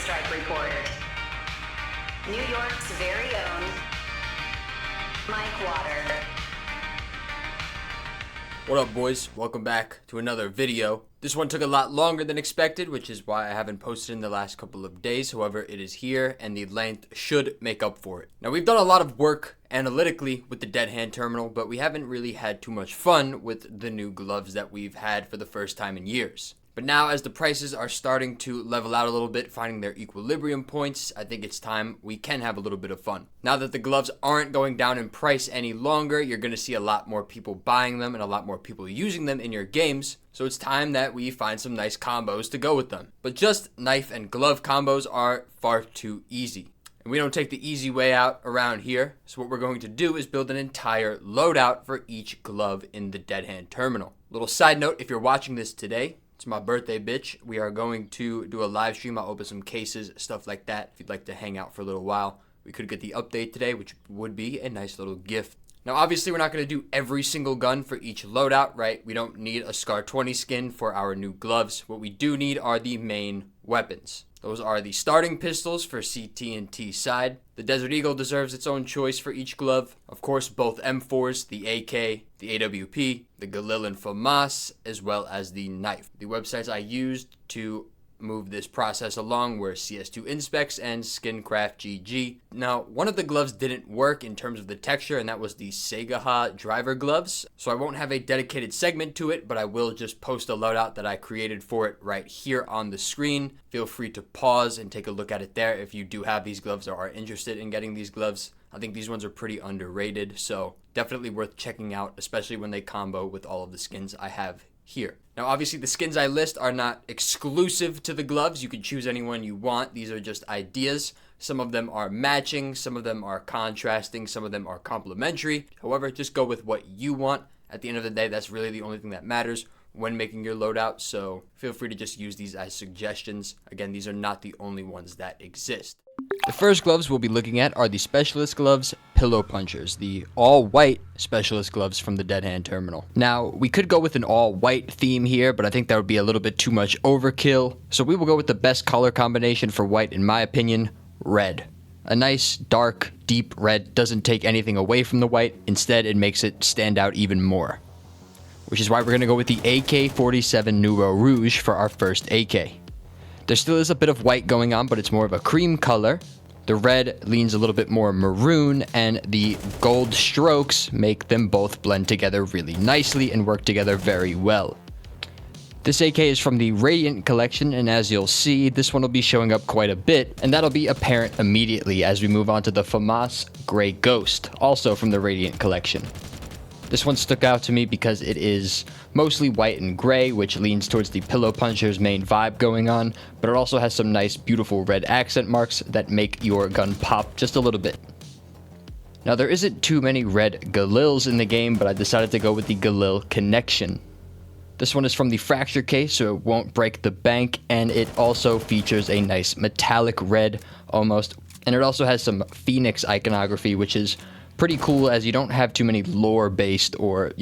Pinstripe report. New York's very own Mike Water. What up, boys? Welcome back to another video. This one took a lot longer than expected, which is why I haven't posted in the last couple of days. However, it is here and the length should make up for it. Now, we've done a lot of work analytically with the Deadhand Terminal, but we haven't really had too much fun with the new gloves that we've had for the first time in years. But now, as the prices are starting to level out a little bit, finding their equilibrium points, I think it's time we can have a little bit of fun. Now that the gloves aren't going down in price any longer, you're going to see a lot more people buying them and a lot more people using them in your games. So it's time that we find some nice combos to go with them. But just knife and glove combos are far too easy. And we don't take the easy way out around here. So what we're going to do is build an entire loadout for each glove in the Deadhand Terminal. Little side note, if you're watching this today, it's my birthday, bitch. We are going to do a live stream. I'll open some cases, stuff like that. If you'd like to hang out for a little while, we could get the update today, which would be a nice little gift. Now, obviously, we're not going to do every single gun for each loadout, right? We don't need a Scar 20 skin for our new gloves. What we do need are the main weapons. Those are the starting pistols for CT&T side. The Desert Eagle deserves its own choice for each glove. Of course, both M4s, the AK, the AWP, the Galil and FAMAS, as well as the knife. The websites I used to move this process along were CS2 Inspecs and Skincraft GG. Now, one of the gloves didn't work in terms of the texture, and that was the Segaha driver gloves. So I won't have a dedicated segment to it, but I will just post a loadout that I created for it right here on the screen. Feel free to pause and take a look at it there if you do have these gloves or are interested in getting these gloves. I think these ones are pretty underrated, so definitely worth checking out, especially when they combo with all of the skins I have here. Now, obviously, the skins I list are not exclusive to the gloves. You can choose anyone you want. These are just ideas. Some of them are matching, some of them are contrasting, some of them are complementary. However, just go with what you want. At the end of the day, that's really the only thing that matters when making your loadout, so feel free to just use these as suggestions. Again, these are not the only ones that exist. The first gloves we'll be looking at are the Specialist Gloves Pillow Punchers, the all-white Specialist Gloves from the Deadhand Terminal. Now, we could go with an all-white theme here, but I think that would be a little bit too much overkill, so we will go with the best color combination for white, in my opinion, red. A nice, dark, deep red doesn't take anything away from the white. Instead, it makes it stand out even more, which is why we're going to go with the AK-47 Nouveau Rouge for our first AK. There still is a bit of white going on, but it's more of a cream color. The red leans a little bit more maroon, and the gold strokes make them both blend together really nicely and work together very well. This AK is from the Radiant collection, and as you'll see, this one will be showing up quite a bit, and that'll be apparent immediately as we move on to the FAMAS Grey Ghost, also from the Radiant collection. This one stuck out to me because it is mostly white and gray, which leans towards the Pillow Puncher's main vibe going on, but it also has some nice, beautiful red accent marks that make your gun pop just a little bit. Now, there isn't too many red Galils in the game, but I decided to go with the Galil Connection. This one is from the Fracture case, so it won't break the bank, and it also features a nice metallic red almost, and it also has some Phoenix iconography, which is pretty cool as you don't have too many lore-based or,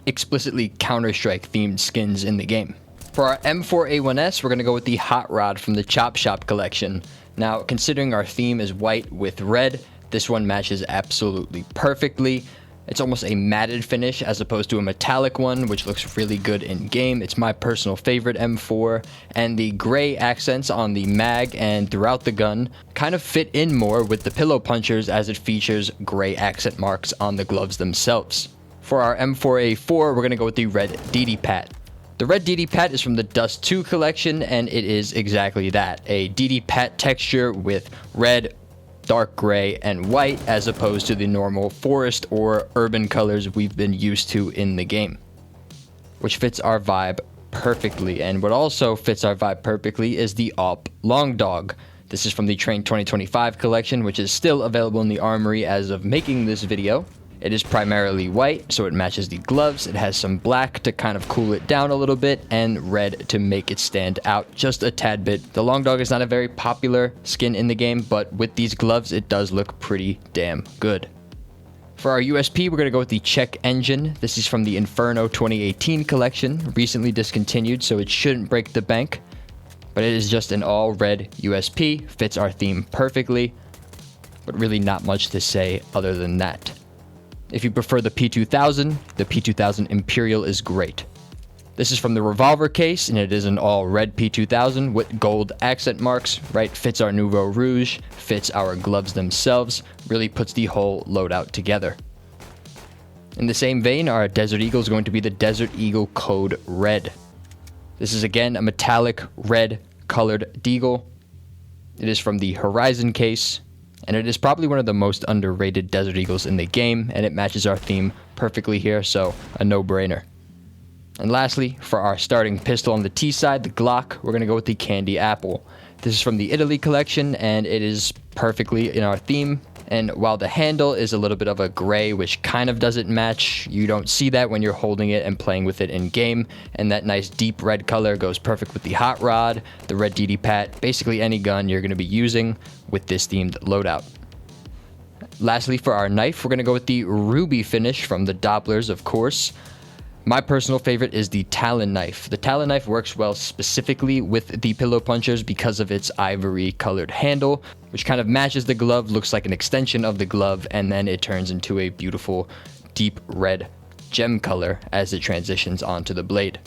explicitly Counter-Strike themed skins in the game. For our M4A1S, we're going to go with the Hot Rod from the Chop Shop collection. Now, considering our theme is white with red, this one matches absolutely perfectly. It's almost a matted finish as opposed to a metallic one, which looks really good in game. It's my personal favorite M4, and the gray accents on the mag and throughout the gun kind of fit in more with the Pillow Punchers as it features gray accent marks on the gloves themselves. For our M4A4, we're going to go with the red DD Pat. The red DD Pat is from the Dust 2 collection, and it is exactly that, a DD Pat texture with red, dark gray, and white as opposed to the normal forest or urban colors we've been used to in the game, which fits our vibe perfectly. And what also fits our vibe perfectly is the AWP Long Dog. This is from the Train 2025 collection, which is still available in the armory as of making this video. It is primarily white, so it matches the gloves. It has some black to kind of cool it down a little bit, and red to make it stand out just a tad bit. The Long Dog is not a very popular skin in the game, but with these gloves, it does look pretty damn good. For our USP, we're going to go with the Check Engine. This is from the Inferno 2018 collection, recently discontinued, so it shouldn't break the bank. but it is just an all red USP, fits our theme perfectly, but really not much to say other than that. If you prefer the P2000, the P2000 Imperial is great. This is from the revolver case, and it is an all red P2000 with gold accent marks, right? Fits our Nouveau Rouge, fits our gloves themselves, really puts the whole loadout together. In the same vein, our Desert Eagle is going to be the Desert Eagle Code Red. This is again a metallic red colored deagle. It is from the Horizon case, and it is probably one of the most underrated Desert Eagles in the game, and it matches our theme perfectly here, so a no-brainer. And lastly, for our starting pistol on the T side, the Glock, we're going to go with the Candy Apple. This is from the Italy collection, and it is perfectly in our theme. And while the handle is a little bit of a gray, which kind of doesn't match, you don't see that when you're holding it and playing with it in game. And that nice deep red color goes perfect with the Hot Rod, the Red DD Pat, basically any gun you're going to be using with this themed loadout. Lastly, for our knife, we're going to go with the ruby finish from the Dopplers, of course. My personal favorite is the Talon knife. The Talon knife works well specifically with the pillow punchers because of its ivory colored handle, which kind of matches the glove, looks like an extension of the glove, and then it turns into a beautiful deep red gem color as it transitions onto the blade.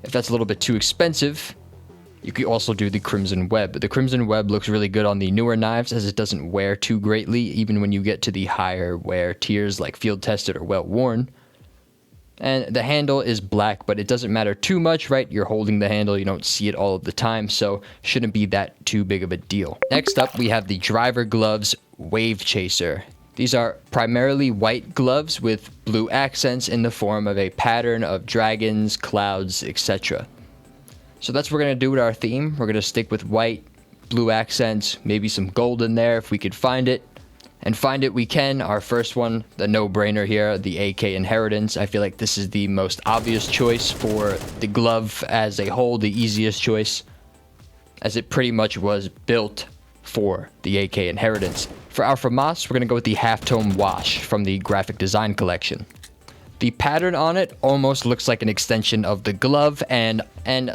If that's a little bit too expensive, you could also do the Crimson Web. The Crimson Web looks really good on the newer knives as it doesn't wear too greatly, even when you get to the higher wear tiers like field tested or well worn. And the handle is black, but it doesn't matter too much, right? You're holding the handle, you don't see it all of the time, so shouldn't be that too big of a deal. Next up, we have the Driver Gloves Wave Chaser. These are primarily white gloves with blue accents in the form of a pattern of dragons, clouds, etc. So that's what we're going to do with our theme. We're going to stick with white, blue accents, maybe some gold in there if we could find it. And find it we can. Our first one, the no-brainer here, the AK Inheritance. I feel like this is the most obvious choice for the glove as a whole, the easiest choice, as it pretty much was built for the AK Inheritance. For our FAMAS, we're going to go with the Halftone Wash from the Graphic Design Collection. The pattern on it almost looks like an extension of the glove, and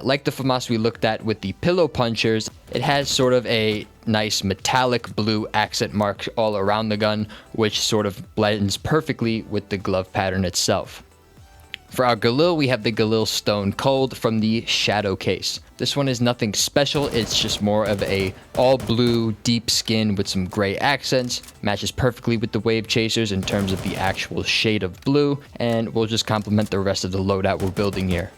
like the FAMAS we looked at with the pillow punchers, it has sort of a nice metallic blue accent mark all around the gun, which sort of blends perfectly with the glove pattern itself. For our Galil, we have the Galil Stone Cold from the Shadow case. This one is nothing special, it's just more of a all blue, deep skin with some gray accents. Matches perfectly with the Wave Chasers in terms of the actual shade of blue, and will just complement the rest of the loadout we're building here.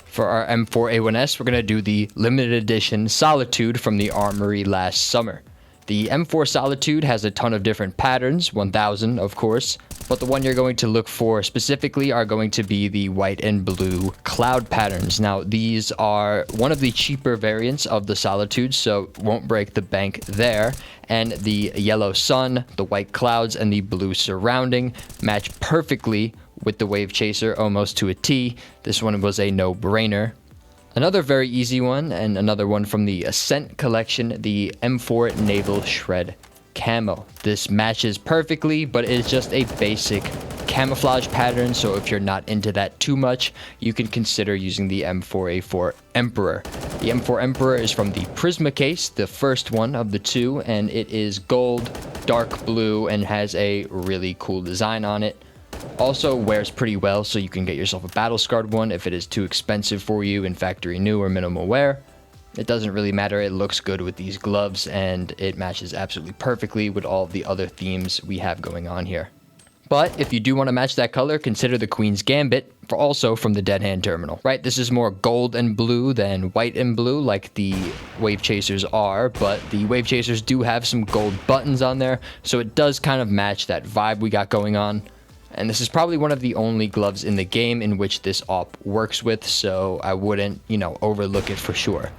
For our M4A1S, we're going to do the limited edition Solitude from the Armory last summer. The M4 Solitude has a ton of different patterns, 1000 of course, but the one you're going to look for specifically are going to be the white and blue cloud patterns. Now, these are one of the cheaper variants of the Solitude, so won't break the bank there. And the yellow sun, the white clouds, and the blue surrounding match perfectly with the Wave Chaser almost to a T. This one was a no-brainer. Another very easy one, and another one from the Ascent collection, the M4 Naval Shred Camo. This matches perfectly, but it's just a basic camouflage pattern, so if you're not into that too much, you can consider using the M4A4 Emperor. The M4 Emperor is from the Prisma case, the first one of the two, and it is gold, dark blue, and has a really cool design on it. Also wears pretty well, so you can get yourself a battle scarred one if it is too expensive for you in factory new or minimal wear. It doesn't really matter, it looks good with these gloves, and it matches absolutely perfectly with all of the other themes we have going on here. But if you do want to match that color, consider the Queen's Gambit, also from the Deadhand Terminal. Right, this is more gold and blue than white and blue like the Wave Chasers are, but the Wave Chasers do have some gold buttons on there, so it does kind of match that vibe we got going on. And this is probably one of the only gloves in the game in which this op works with, so I wouldn't, overlook it for sure.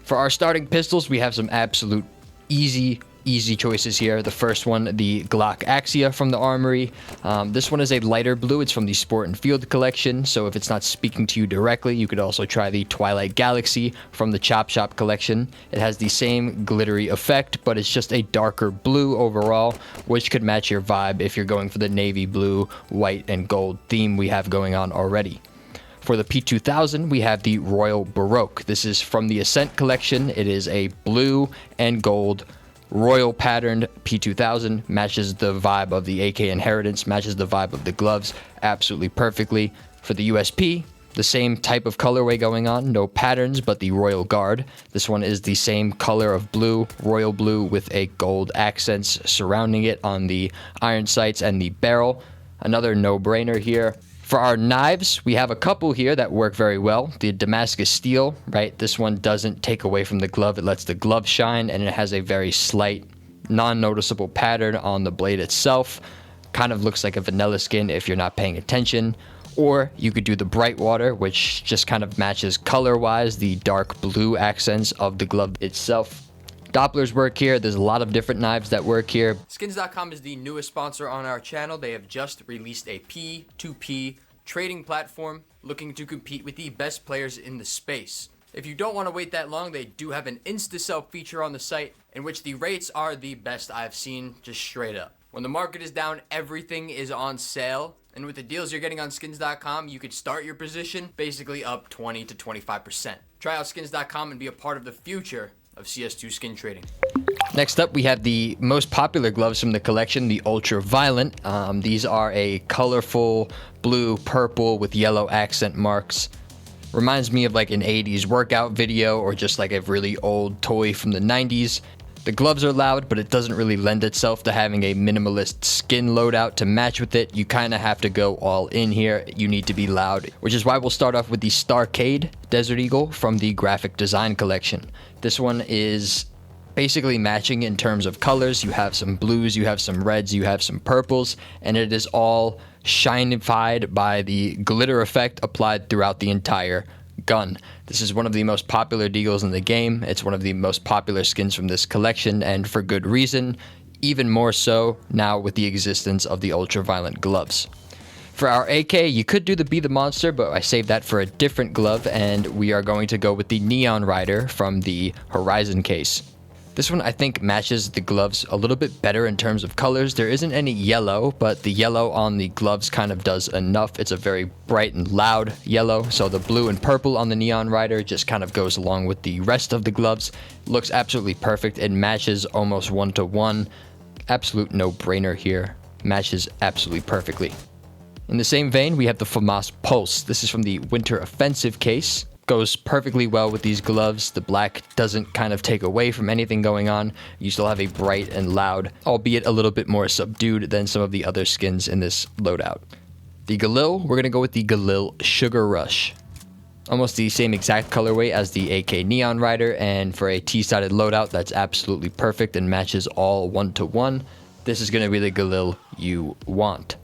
For our starting pistols, we have some absolute easy choices here. The first one, the Glock Axia from the Armory. This one is a lighter blue. It's from the Sport and Field collection, so if it's not speaking to you directly, you could also try the Twilight Galaxy from the Chop Shop collection. It has the same glittery effect, but it's just a darker blue overall, which could match your vibe if you're going for the navy blue, white, and gold theme we have going on already. For the P2000, we have the Royal Baroque. This is from the Ascent collection. It is a blue and gold royal patterned P2000. Matches the vibe of the AK Inheritance, matches the vibe of the gloves absolutely perfectly. For the USP, the same type of colorway going on, no patterns, but the Royal Guard. This one is the same color of blue, royal blue, with a gold accents surrounding it on the iron sights and the barrel. Another no-brainer here. For our knives, we have a couple here that work very well. The Damascus Steel, right? This one doesn't take away from the glove. It lets the glove shine, and it has a very slight, non-noticeable pattern on the blade itself. Kind of looks like a vanilla skin if you're not paying attention. Or you could do the Brightwater, which just kind of matches color-wise the dark blue accents of the glove itself. Dopplers work here. There's a lot of different knives that work here. Skins.com is the newest sponsor on our channel. They have just released a P2P trading platform looking to compete with the best players in the space. If you don't want to wait that long, they do have an insta-sell feature on the site in which the rates are the best I've seen, just straight up. When the market is down, everything is on sale. And with the deals you're getting on skins.com, you could start your position basically up 20 to 25%. Try out skins.com and be a part of the future of CS2 skin trading. Next up, we have the most popular gloves from the collection, the Ultraviolent. These are a colorful blue, purple with yellow accent marks. Reminds me of like an 80s workout video or just like a really old toy from the 90s. The gloves are loud, but it doesn't really lend itself to having a minimalist skin loadout to match with it. You kind of have to go all in here. You need to be loud, which is why we'll start off with the Starcade Desert Eagle from the Graphic Design collection. This one is basically matching in terms of colors. You have some blues, you have some reds, you have some purples, and it is all shinified by the glitter effect applied throughout the entire gun. This is one of the most popular deagles in the game. It's one of the most popular skins from this collection, and for good reason, even more so now with the existence of the Ultraviolent gloves. For our AK, you could do the Be the Monster, but I saved that for a different glove, and we are going to go with the Neon Rider from the Horizon case. This one I think matches the gloves a little bit better in terms of colors. There isn't any yellow, but the yellow on the gloves kind of does enough. It's a very bright and loud yellow, so the blue and purple on the Neon Rider just kind of goes along with the rest of the gloves. Looks absolutely perfect. It matches almost one-to-one. Absolute no-brainer here. Matches absolutely perfectly. In the same vein, we have the FAMAS Pulse. This is from the Winter Offensive case. Goes perfectly well with these gloves. The black doesn't kind of take away from anything going on. You still have a bright and loud, albeit a little bit more subdued than some of the other skins in this loadout. The Galil, we're going to go with the Galil Sugar Rush. Almost the same exact colorway as the AK Neon Rider, and for a T-sided loadout, that's absolutely perfect and matches all one-to-one. This is going to be the Galil you want.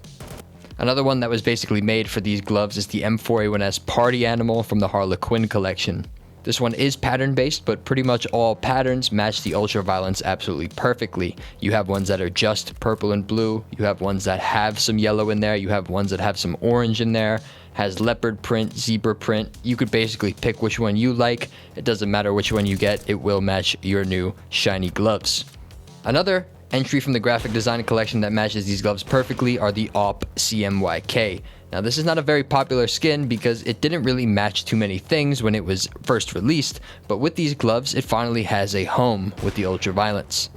Another one that was basically made for these gloves is the M4A1S Party Animal from the Harlequin collection. This one is pattern based, but pretty much all patterns match the Ultraviolence absolutely perfectly. You have ones that are just purple and blue, you have ones that have some yellow in there, you have ones that have some orange in there, has leopard print, zebra print. You could basically pick which one you like. It doesn't matter which one you get, it will match your new shiny gloves. Another entry from the Graphic Design collection that matches these gloves perfectly are the AWP CMYK. Now this is not a very popular skin because it didn't really match too many things when it was first released, but with these gloves it finally has a home with the Ultraviolence.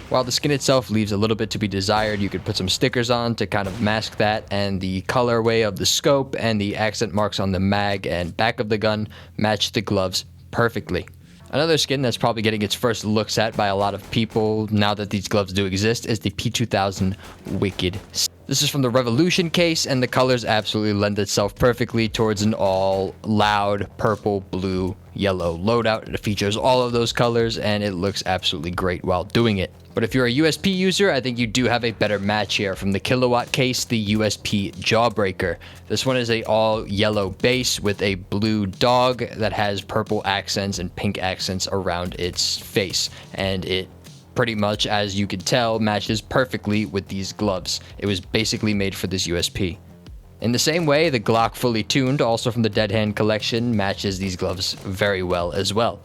While the skin itself leaves a little bit to be desired, you could put some stickers on to kind of mask that, and the colorway of the scope and the accent marks on the mag and back of the gun match the gloves perfectly. Another skin that's probably getting its first looks at by a lot of people now that these gloves do exist is the P2000 Wicked. This is from the Revolution case, and the colors absolutely lend itself perfectly towards an all loud purple, blue, yellow loadout. It features all of those colors, and it looks absolutely great while doing it. But if you're a USP user, I think you do have a better match here. From the Kilowatt case, the USP Jawbreaker. This one is a all yellow base with a blue dog that has purple accents and pink accents around its face, and it pretty much, as you can tell, matches perfectly with these gloves. It was basically made for this USP. In the same way, the Glock Fully Tuned, also from the Deadhand collection, matches these gloves very well as well.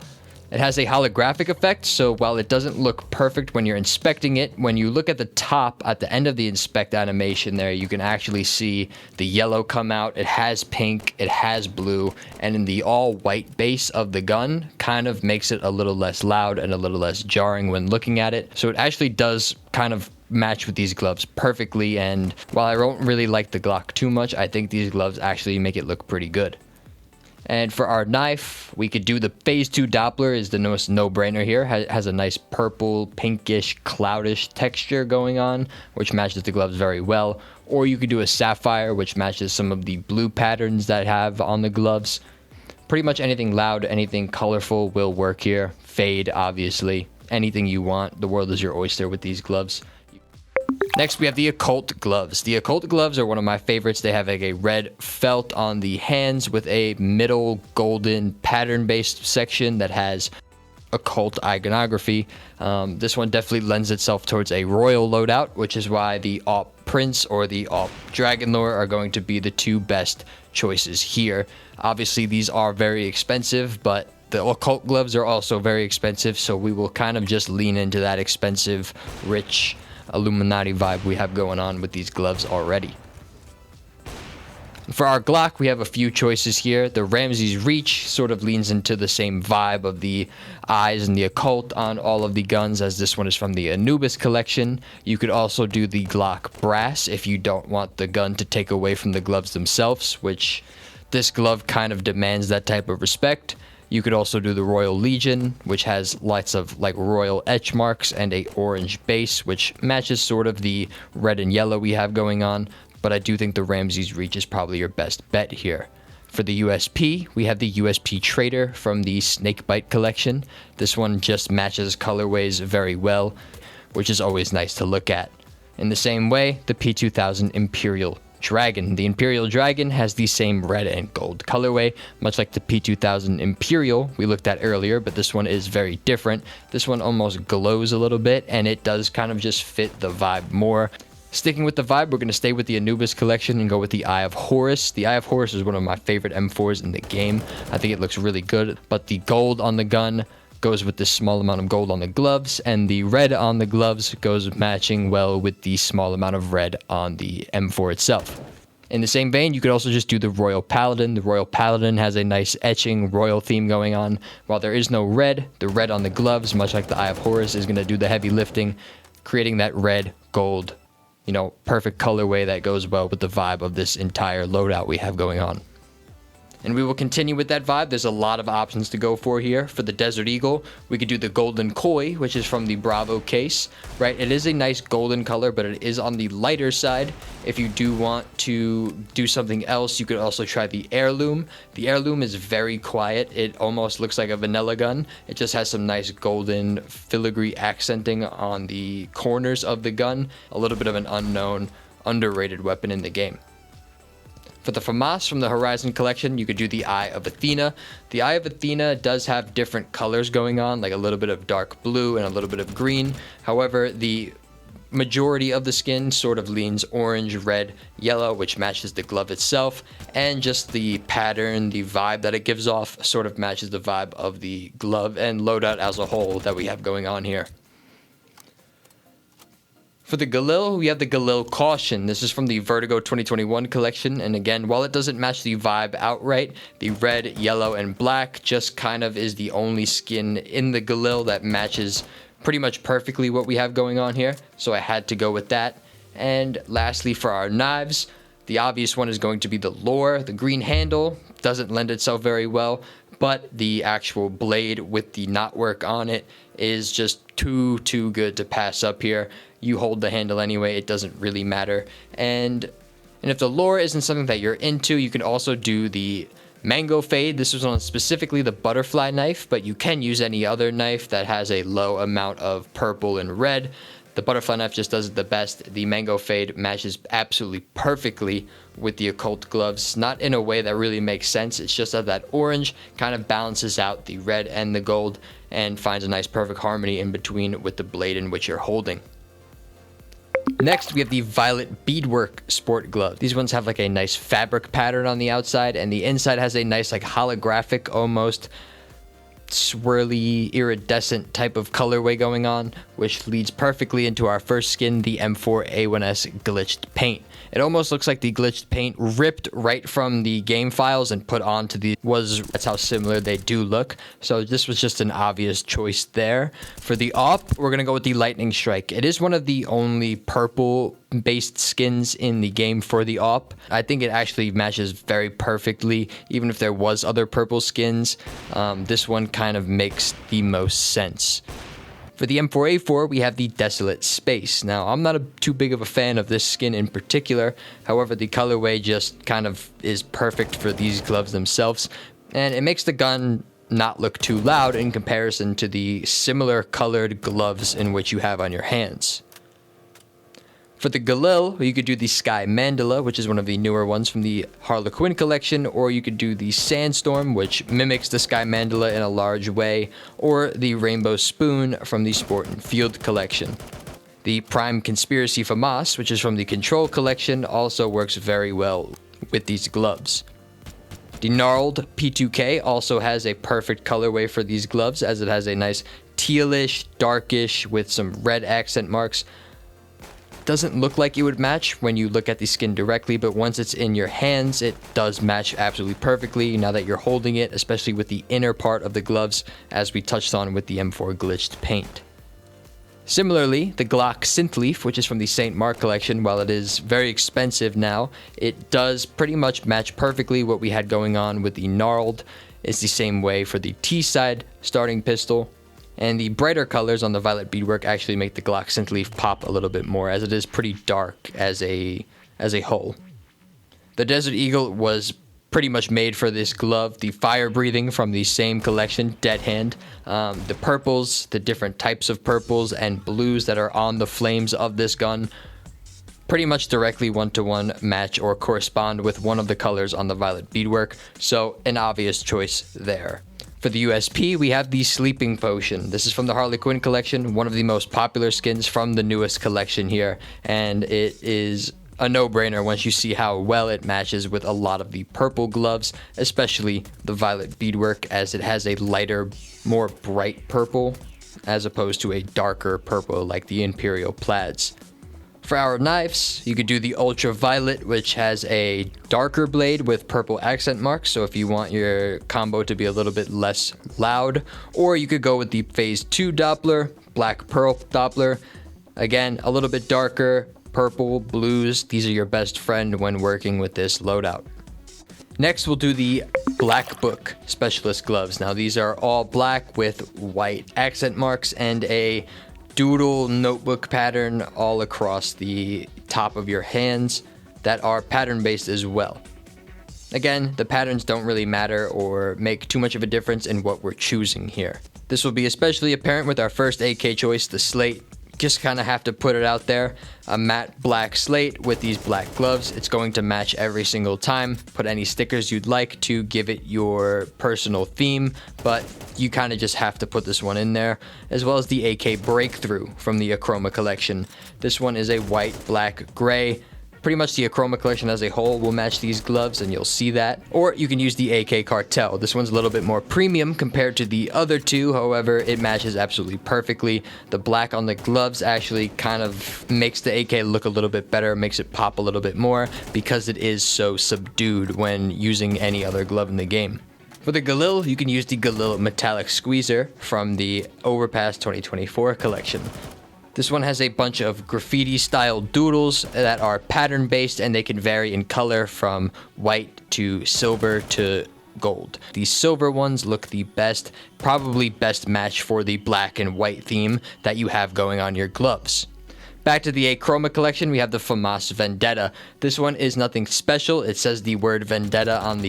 It has a holographic effect, so while it doesn't look perfect when you're inspecting it, when you look at the top at the end of the inspect animation there, you can actually see the yellow come out. It has pink, it has blue, and in the all white base of the gun kind of makes it a little less loud and a little less jarring when looking at it. So it actually does kind of match with these gloves perfectly, and while I don't really like the Glock too much, I think these gloves actually make it look pretty good. And for our knife, we could do the Phase 2 Doppler is the most no-brainer here. Has a nice purple, pinkish, cloudish texture going on, which matches the gloves very well. Or you could do a Sapphire, which matches some of the blue patterns that I have on the gloves. Pretty much anything loud, anything colorful will work here. Fade, obviously. Anything you want. The world is your oyster with these gloves. Next, we have the Occult gloves. The Occult gloves are one of my favorites. They have like a red felt on the hands with a middle golden pattern-based section that has Occult iconography. This one definitely lends itself towards a royal loadout, which is why the Op Prince or the Op Dragonlord are going to be the two best choices here. Obviously, these are very expensive, but the Occult gloves are also very expensive, so we will kind of just lean into that expensive, rich Illuminati vibe we have going on with these gloves already. For our Glock, we have a few choices here. The Ramses Reach sort of leans into the same vibe of the eyes and the Occult on all of the guns, as this one is from the Anubis collection. You could also do the Glock Brass if you don't want the gun to take away from the gloves themselves, which this glove kind of demands that type of respect. You could also do the Royal Legion, which has lots of like royal etch marks and a orange base, which matches sort of the red and yellow we have going on. But I do think the Ramses Reach is probably your best bet here. For the USP, we have the USP Trader from the Snakebite collection. This one just matches colorways very well, which is always nice to look at. In the same way, the P2000 Imperial Dragon. The Imperial Dragon has the same red and gold colorway, much like the P2000 Imperial we looked at earlier, but this one is very different. This one almost glows a little bit, and it does kind of just fit the vibe more. Sticking with the vibe, we're going to stay with the Anubis collection and go with the Eye of Horus. The Eye of Horus is one of my favorite M4s in the game. I think it looks really good, but the gold on the gun goes with this small amount of gold on the gloves, and the red on the gloves goes matching well with the small amount of red on the M4 itself. In the same vein, you could also just do the Royal Paladin. The Royal Paladin has a nice etching royal theme going on. While there is no red, the red on the gloves, much like the Eye of Horus, is going to do the heavy lifting, creating that red, gold, perfect colorway that goes well with the vibe of this entire loadout we have going on. And we will continue with that vibe. There's a lot of options to go for here. For the Desert Eagle, we could do the Golden Koi, which is from the Bravo case, right? It is a nice golden color, but it is on the lighter side. If you do want to do something else, you could also try the Heirloom. The Heirloom is very quiet. It almost looks like a vanilla gun. It just has some nice golden filigree accenting on the corners of the gun. A little bit of an unknown, underrated weapon in the game. For the FAMAS from the Horizon collection, you could do the Eye of Athena. The Eye of Athena does have different colors going on, like a little bit of dark blue and a little bit of green. However, the majority of the skin sort of leans orange, red, yellow, which matches the glove itself, and just the pattern, the vibe that it gives off sort of matches the vibe of the glove and loadout as a whole that we have going on here. For the Galil, we have the Galil Caution. This is from the Vertigo 2021 collection, and again, while it doesn't match the vibe outright, the red, yellow, and black just kind of is the only skin in the Galil that matches pretty much perfectly what we have going on here, so I had to go with that. And lastly, for our knives, the obvious one is going to be the Lore. The green handle doesn't lend itself very well, but the actual blade with the knotwork on it is just too good to pass up here. You hold the handle anyway, it doesn't really matter. And if the Lore isn't something that you're into, you can also do the Mango Fade. This was on specifically the butterfly knife, but you can use any other knife that has a low amount of purple and red. The butterfly knife just does it the best. The Mango Fade matches absolutely perfectly with the Occult gloves, not in a way that really makes sense. It's just that orange kind of balances out the red and the gold and finds a nice perfect harmony in between with the blade in which you're holding. Next, we have the Violet Beadwork Sport Glove. These ones have like a nice fabric pattern on the outside, and the inside has a nice like holographic almost swirly, iridescent type of colorway going on, which leads perfectly into our first skin, the M4A1S glitched paint. It almost looks like the glitched paint ripped right from the game files and put onto that's how similar they do look. So this was just an obvious choice there. For the AWP, we're gonna go with the Lightning Strike. It is one of the only purple based skins in the game for the AWP. I think it actually matches very perfectly. Even if there was other purple skins, this one kind of makes the most sense. For the M4A4, we have the Desolate Space. Now, I'm not too big of a fan of this skin in particular. However, the colorway just kind of is perfect for these gloves themselves. And it makes the gun not look too loud in comparison to the similar colored gloves in which you have on your hands. For the Galil, you could do the Sky Mandala, which is one of the newer ones from the Harlequin collection, or you could do the Sandstorm, which mimics the Sky Mandala in a large way, or the Rainbow Spoon from the Sport and Field collection. The Prime Conspiracy FAMAS, which is from the Control collection, also works very well with these gloves. The Gnarled P2K also has a perfect colorway for these gloves, as it has a nice tealish, darkish with some red accent marks. Doesn't look like it would match when you look at the skin directly, but once it's in your hands, it does match absolutely perfectly now that you're holding it, especially with the inner part of the gloves, as we touched on with the M4 glitched paint. Similarly, the Glock Synthleaf, which is from the St. Mark collection, while it is very expensive now, it does pretty much match perfectly what we had going on with the Gnarled. It's the same way for the T-side starting pistol. And the brighter colors on the Violet Beadwork actually make the Glock Synthleaf pop a little bit more, as it is pretty dark as a whole. The Desert Eagle was pretty much made for this glove. The fire breathing from the same collection, Deadhand. The purples, the different types of purples and blues that are on the flames of this gun, pretty much directly one-to-one match or correspond with one of the colors on the Violet Beadwork, so an obvious choice there. For the USP, we have the Sleeping Potion. This is from the Harley Quinn collection, one of the most popular skins from the newest collection here, and it is a no-brainer once you see how well it matches with a lot of the purple gloves, especially the Violet Beadwork, as it has a lighter, more bright purple, as opposed to a darker purple like the Imperial Plaids. For our knives, you could do the Ultraviolet, which has a darker blade with purple accent marks, so if you want your combo to be a little bit less loud, or you could go with the Phase 2 Doppler, Black Pearl Doppler, again, a little bit darker, purple, blues, these are your best friend when working with this loadout. Next, we'll do the Black Book Specialist Gloves. Now, these are all black with white accent marks and a doodle notebook pattern all across the top of your hands that are pattern based as well. Again, the patterns don't really matter or make too much of a difference in what we're choosing here. This will be especially apparent with our first AK choice, the Slate. Just kind of have to put it out there. A matte black slate with these black gloves. It's going to match every single time. Put any stickers you'd like to give it your personal theme, but you kind of just have to put this one in there. As well as the AK Breakthrough from the Achroma collection. This one is a white, black, gray. Pretty much the Achroma collection as a whole will match these gloves, and you'll see that. Or you can use the AK Cartel. This one's a little bit more premium compared to the other two, however, it matches absolutely perfectly. The black on the gloves actually kind of makes the AK look a little bit better, makes it pop a little bit more, because it is so subdued when using any other glove in the game. For the Galil, you can use the Galil Metallic Squeezer from the Overpass 2024 collection. This one has a bunch of graffiti-style doodles that are pattern-based, and they can vary in color from white to silver to gold. The silver ones look the best, probably best match for the black and white theme that you have going on your gloves. Back to the Achroma collection, we have the FAMAS Vendetta. This one is nothing special. It says the word Vendetta on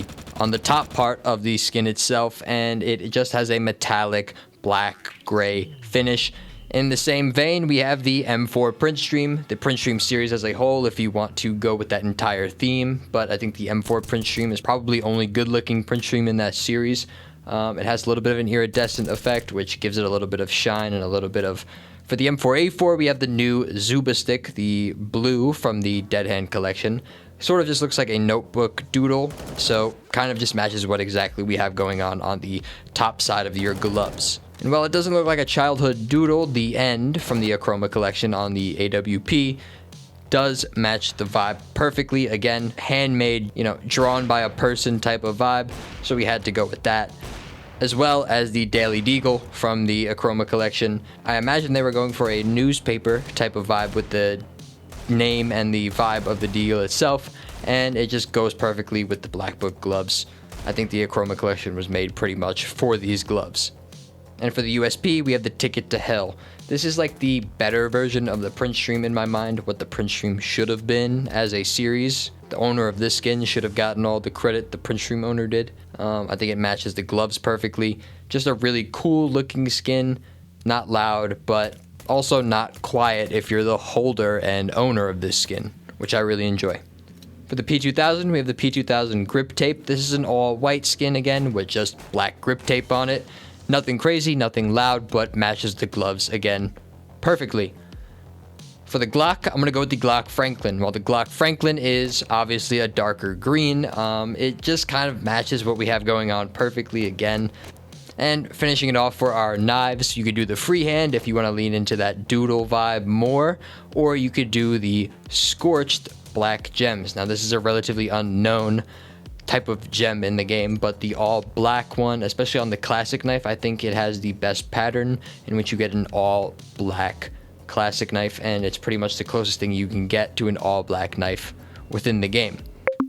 the top part of the skin itself, and it just has a metallic black-gray finish. In the same vein, we have the M4 Printstream, the Printstream series as a whole, if you want to go with that entire theme, but I think the M4 Printstream is probably only good-looking Printstream in that series. It has a little bit of an iridescent effect, which gives it a little bit of shine and a little bit of... For the M4A4, we have the new Zuba Stick, the blue from the Deadhand collection. Sort of just looks like a notebook doodle, so kind of just matches what exactly we have going on the top side of your gloves. And while it doesn't look like a childhood doodle, the end from the Achroma collection on the AWP does match the vibe perfectly. Again, handmade, drawn by a person type of vibe, so we had to go with that. As well as the Daily Deagle from the Achroma collection. I imagine they were going for a newspaper type of vibe with the name and the vibe of the deal itself, and it just goes perfectly with the Black Book gloves. I think the Achroma collection was made pretty much for these gloves. And for the USP, we have the Ticket to Hell. This is like the better version of the print stream in my mind, what the print stream should have been as a series. The owner of this skin should have gotten all the credit the print stream owner did. I think it matches the gloves perfectly. Just a really cool looking skin, not loud, but also not quiet if you're the holder and owner of this skin, which I really enjoy. For the P2000, we have the P2000 grip tape. This is an all white skin again with just black grip tape on it. Nothing crazy, nothing loud, but matches the gloves again perfectly. For the Glock, I'm going to go with the Glock Franklin. While the Glock Franklin is obviously a darker green, it just kind of matches what we have going on perfectly again. And finishing it off for our knives, you could do the freehand if you want to lean into that doodle vibe more, or you could do the scorched black gems. Now this is a relatively unknown type of gem in the game, but the all black one, especially on the classic knife, I think it has the best pattern in which you get an all black classic knife, and it's pretty much the closest thing you can get to an all black knife within the game.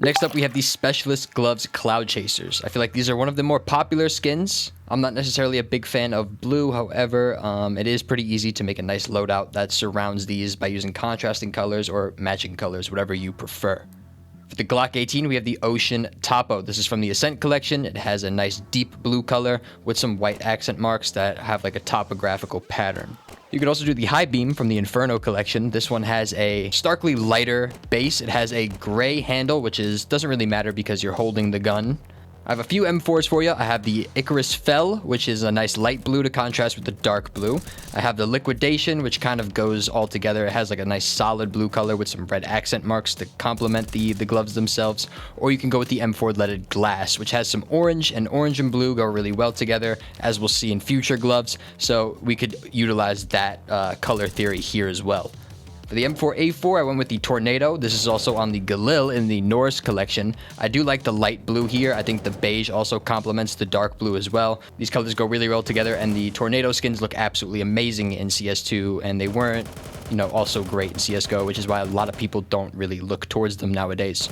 Next up, we have the Specialist Gloves Cloudchasers. I feel like these are one of the more popular skins. I'm not necessarily a big fan of blue, however, it is pretty easy to make a nice loadout that surrounds these by using contrasting colors or matching colors, whatever you prefer. For the Glock 18, we have the Ocean Topo. This is from the Ascent collection. It has a nice deep blue color with some white accent marks that have like a topographical pattern. You could also do the High Beam from the Inferno collection. This one has a starkly lighter base. It has a gray handle, which doesn't really matter because you're holding the gun. I have a few M4s for you. I have the Icarus Fell, which is a nice light blue to contrast with the dark blue. I have the Liquidation, which kind of goes all together. It has like a nice solid blue color with some red accent marks to complement the gloves themselves. Or you can go with the M4 leaded Glass, which has some orange, and orange and blue go really well together, as we'll see in future gloves. So we could utilize that color theory here as well. For the M4A4, I went with the Tornado. This is also on the Galil in the Norse collection. I do like the light blue here. I think the beige also complements the dark blue as well. These colors go really well together, and the Tornado skins look absolutely amazing in CS2, and they weren't, also great in CSGO, which is why a lot of people don't really look towards them nowadays.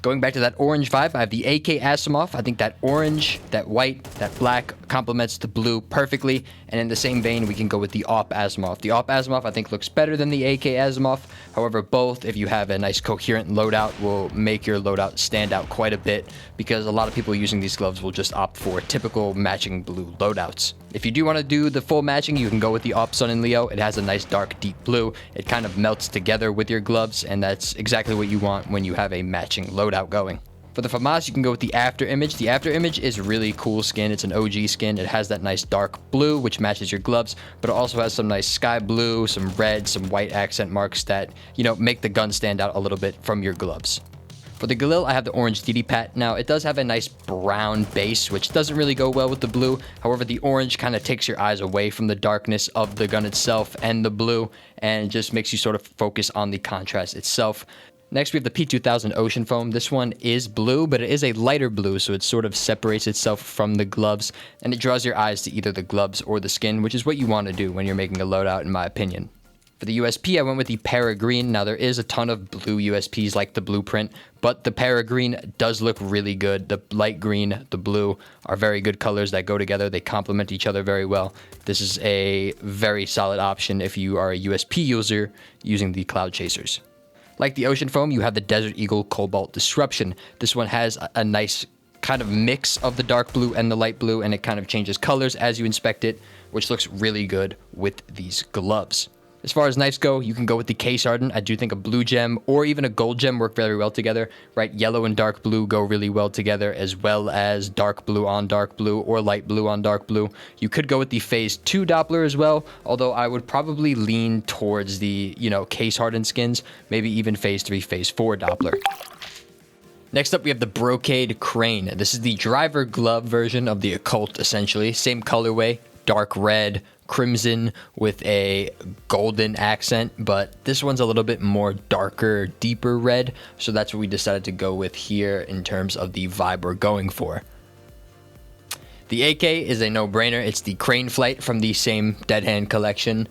Going back to that orange vibe, I have the AK Asimov. I think that orange, that white, that black complements the blue perfectly. And in the same vein, we can go with the AWP Asimov. The AWP Asimov, I think, looks better than the AK Asimov. However, both, if you have a nice coherent loadout, will make your loadout stand out quite a bit, because a lot of people using these gloves will just opt for typical matching blue loadouts. If you do want to do the full matching, you can go with the AWP Sun and Leo. It has a nice dark deep blue. It kind of melts together with your gloves, and that's exactly what you want when you have a matching loadout going. For the FAMAS, you can go with the After Image. The After Image is really cool skin. It's an OG skin. It has that nice dark blue, which matches your gloves, but it also has some nice sky blue, some red, some white accent marks that, make the gun stand out a little bit from your gloves. For the Galil, I have the orange DD-Pat. Now, it does have a nice brown base, which doesn't really go well with the blue. However, the orange kind of takes your eyes away from the darkness of the gun itself and the blue, and just makes you sort of focus on the contrast itself. Next, we have the P2000 Ocean Foam. This one is blue, but it is a lighter blue, so it sort of separates itself from the gloves, and it draws your eyes to either the gloves or the skin, which is what you want to do when you're making a loadout, in my opinion. For the USP, I went with the Paragreen. Now, there is a ton of blue USPs like the Blueprint, but the Paragreen does look really good. The light green, the blue are very good colors that go together. They complement each other very well. This is a very solid option if you are a USP user using the Cloudchasers. Like the Ocean Foam, you have the Desert Eagle Cobalt Disruption. This one has a nice kind of mix of the dark blue and the light blue, and it kind of changes colors as you inspect it, which looks really good with these gloves. As far as knives go, you can go with the case hardened. I do think a blue gem or even a gold gem work very well together, right? Yellow and dark blue go really well together, as well as dark blue on dark blue or light blue on dark blue. You could go with the phase 2 Doppler as well, although I would probably lean towards the, case hardened skins, maybe even phase 3, phase 4 Doppler. Next up, we have the Brocade Crane. This is the driver glove version of the Occult, essentially. Same colorway, dark red, crimson with a golden accent, but this one's a little bit more darker, deeper red, so that's what we decided to go with here in terms of the vibe we're going for. The AK is a no-brainer. It's the Crane Flight from the same Deadhand collection.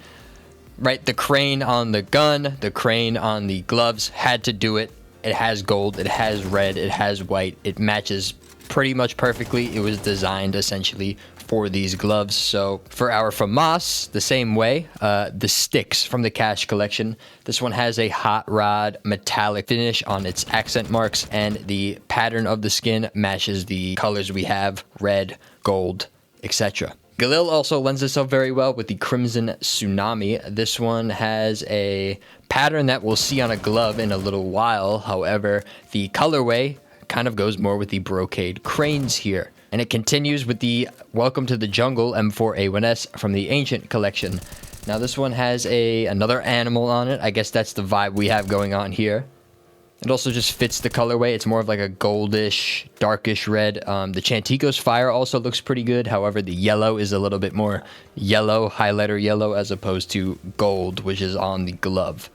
Right, the crane on the gun, the crane on the gloves, had to do it. It has gold, it has red, it has white. It matches pretty much perfectly. It was designed essentially for these gloves. So for our FAMAS, the same way, the sticks from the Cash collection. This one has a hot rod metallic finish on its accent marks, and the pattern of the skin matches the colors we have, red, gold, etc. Galil also lends itself very well with the Crimson Tsunami. This one has a pattern that we'll see on a glove in a little while. However, the colorway kind of goes more with the Brocade Cranes here. And it continues with the Welcome to the Jungle M4A1S from the Ancient collection. Now this one has another animal on it. I guess that's the vibe we have going on here. It also just fits the colorway. It's more of like a goldish, darkish red. The Chantico's Fire also looks pretty good. However, the yellow is a little bit more yellow, highlighter yellow, as opposed to gold, which is on the glove.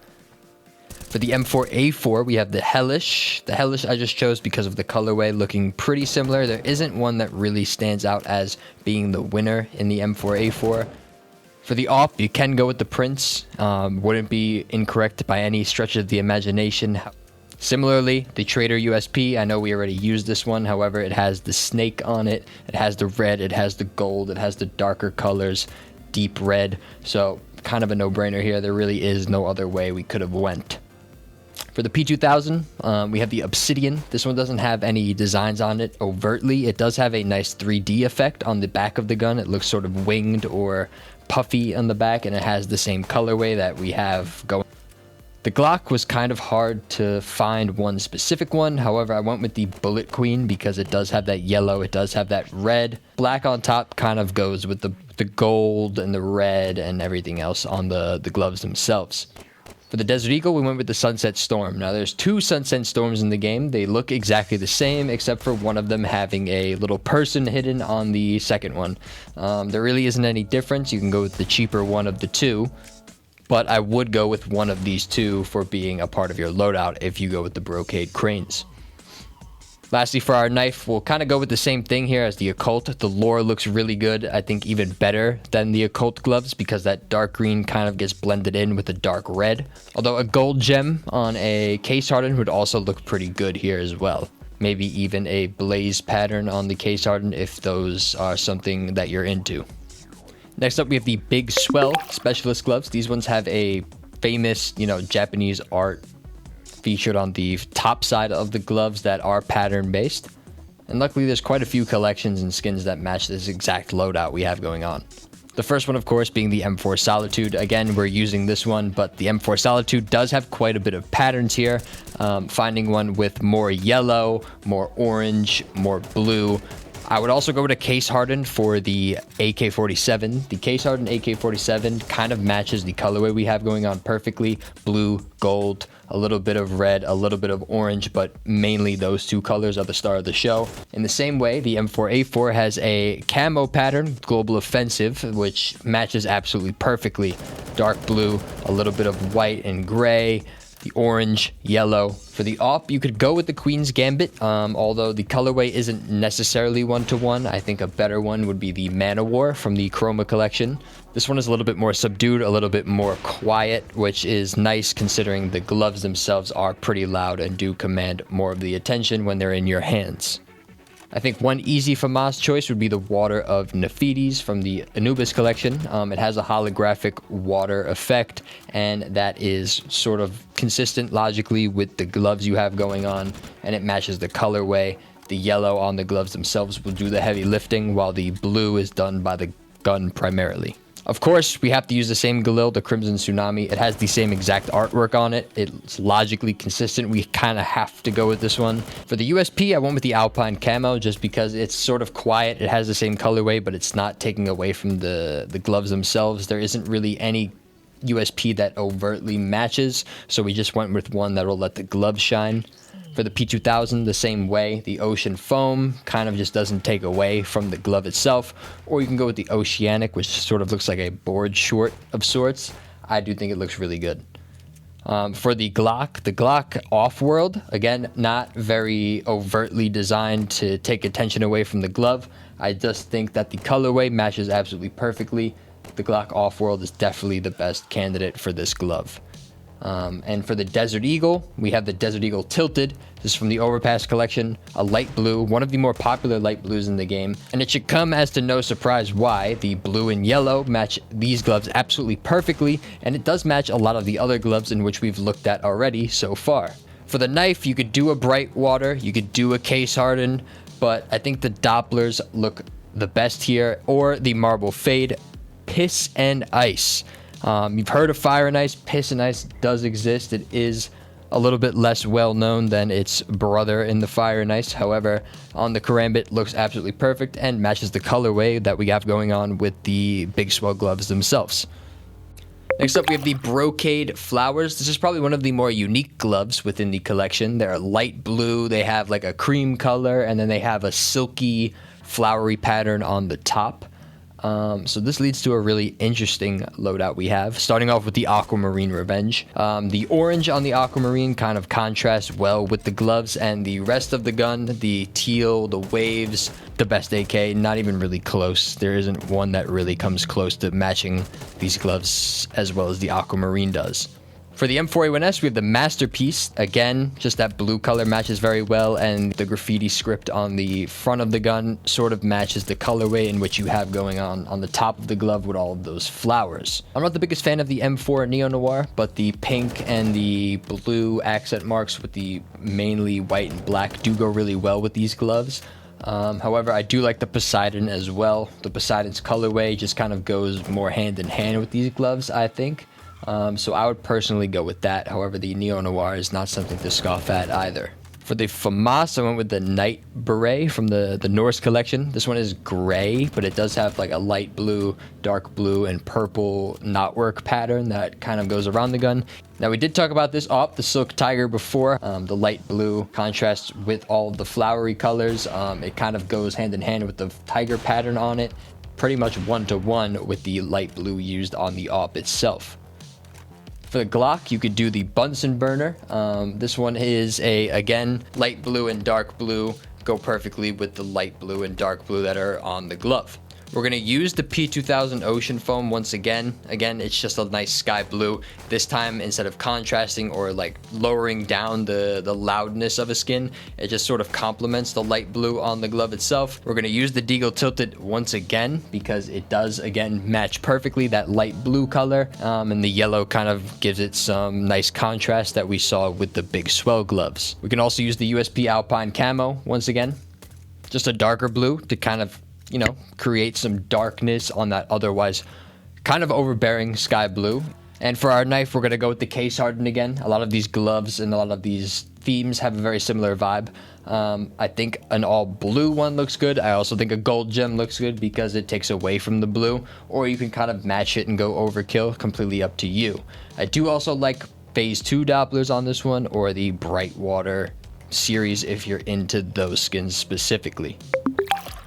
For the M4A4, we have the Hellish. The Hellish I just chose because of the colorway looking pretty similar. There isn't one that really stands out as being the winner in the M4A4. For the AWP, you can go with the Prince. Wouldn't be incorrect by any stretch of the imagination. Similarly, the Trader USP, I know we already used this one. However, it has the snake on it. It has the red, it has the gold, it has the darker colors, deep red. So kind of a no-brainer here. There really is no other way we could have went. For the P2000, we have the Obsidian. This one doesn't have any designs on it overtly. It does have a nice 3D effect on the back of the gun. It looks sort of winged or puffy on the back, and it has the same colorway that we have going. The Glock was kind of hard to find one specific one. However, I went with the Bullet Queen because it does have that yellow, it does have that red. Black on top kind of goes with the gold and the red and everything else on the gloves themselves. For the Desert Eagle, we went with the Sunset Storm. Now, there's 2 Sunset Storms in the game. They look exactly the same, except for one of them having a little person hidden on the second one. There really isn't any difference. You can go with the cheaper one of the 2, but I would go with one of these 2 for being a part of your loadout if you go with the Brocade Cranes. Lastly, for our knife, we'll kind of go with the same thing here as the Occult. The lore looks really good. I think even better than the Occult gloves because that dark green kind of gets blended in with the dark red. Although a gold gem on a case hardened would also look pretty good here as well. Maybe even a blaze pattern on the case hardened if those are something that you're into. Next up, we have the Big Swell Specialist gloves. These ones have a famous, Japanese art featured on the top side of the gloves that are pattern based. And luckily there's quite a few collections and skins that match this exact loadout we have going on. The first one, of course, being the M4 Solitude. Again, we're using this one, but the M4 Solitude does have quite a bit of patterns here. Finding one with more yellow, more orange, more blue. I would also go with a case hardened for the AK-47. The case hardened AK-47 kind of matches the colorway we have going on perfectly. Blue, gold, a little bit of red, a little bit of orange, but mainly those 2 colors are the star of the show. In the same way, the M4A4 has a camo pattern, Global Offensive, which matches absolutely perfectly. Dark blue, a little bit of white and gray, the orange, yellow. For the AWP, you could go with the Queen's Gambit, although the colorway isn't necessarily 1-to-1. I think a better one would be the Mana War from the Chroma collection. This one is a little bit more subdued, a little bit more quiet, which is nice considering the gloves themselves are pretty loud and do command more of the attention when they're in your hands. I think one easy FAMAS choice would be the Water of Nephites from the Anubis collection. It has a holographic water effect, and that is sort of consistent logically with the gloves you have going on, and it matches the colorway. The yellow on the gloves themselves will do the heavy lifting, while the blue is done by the gun primarily. Of course, we have to use the same Galil, the Crimson Tsunami. It has the same exact artwork on it. It's logically consistent. We kind of have to go with this one. For the USP, I went with the Alpine Camo just because it's sort of quiet. It has the same colorway, but it's not taking away from the gloves themselves. There isn't really any USP that overtly matches, so we just went with one that will let the gloves shine. For the P2000, the same way. The Ocean Foam kind of just doesn't take away from the glove itself. Or you can go with the Oceanic, which sort of looks like a board short of sorts. I do think it looks really good. For the Glock Off-World, again, not very overtly designed to take attention away from the glove. I just think that the colorway matches absolutely perfectly. The Glock Off-World is definitely the best candidate for this glove. And for the Desert Eagle, we have the Desert Eagle Tilted. This is from the Overpass collection, a light blue, one of the more popular light blues in the game. And it should come as to no surprise why the blue and yellow match these gloves absolutely perfectly, and it does match a lot of the other gloves in which we've looked at already so far. For the knife, you could do a bright water, you could do a case harden, but I think the Dopplers look the best here, or the Marble Fade, Piss and Ice. You've heard of Fire and Ice. Piss and Ice does exist. It is a little bit less well known than its brother in the Fire and Ice. However, on the Karambit, looks absolutely perfect and matches the colorway that we have going on with the Big Swell gloves themselves. Next up, we have the Brocade Flowers. This is probably one of the more unique gloves within the collection. They're light blue. They have like a cream color, and then they have a silky, flowery pattern on the top. So this leads to a really interesting loadout we have, starting off with the Aquamarine Revenge. The orange on the Aquamarine kind of contrasts well with the gloves, and the rest of the gun, the teal, the waves, the best AK, not even really close. There isn't one that really comes close to matching these gloves as well as the Aquamarine does. For the M4A1S, we have the Masterpiece. Again, just that blue color matches very well, and the graffiti script on the front of the gun sort of matches the colorway in which you have going on the top of the glove with all of those flowers. I'm not the biggest fan of the M4 Neo Noir, but the pink and the blue accent marks with the mainly white and black do go really well with these gloves. However, I do like the Poseidon as well. The Poseidon's colorway just kind of goes more hand in hand with these gloves, I think. So I would personally go with that. However, the Neo Noir is not something to scoff at either. For the FAMAS, I went with the Night Beret from the Norse collection. This one is gray, but it does have like a light blue, dark blue, and purple knotwork pattern that kind of goes around the gun. Now, we did talk about this the Silk Tiger before. The light blue contrasts with all of the flowery colors. It kind of goes hand in hand with the tiger pattern on it, pretty much one-to-one with the light blue used on the AWP itself. For the Glock, you could do the Bunsen burner. This one is again, light blue and dark blue go perfectly with the light blue and dark blue that are on the glove. We're going to use the P2000 Ocean Foam once again. Again, it's just a nice sky blue. This time, instead of contrasting or like lowering down the loudness of a skin, it just sort of complements the light blue on the glove itself. We're going to use the Deagle Tilted once again because it does, again, match perfectly that light blue color. And the yellow kind of gives it some nice contrast that we saw with the Big Swell gloves. We can also use the USP Alpine Camo once again. Just a darker blue to kind of, you know, create some darkness on that otherwise kind of overbearing sky blue. And for our knife, we're going to go with the case hardened again. A lot of these gloves and a lot of these themes have a very similar vibe. I think an all blue one looks good. I also think a gold gem looks good because it takes away from the blue, or you can kind of match it and go overkill, completely up to you. I do also like phase 2 Dopplers on this one, or the Bright Water series if you're into those skins specifically.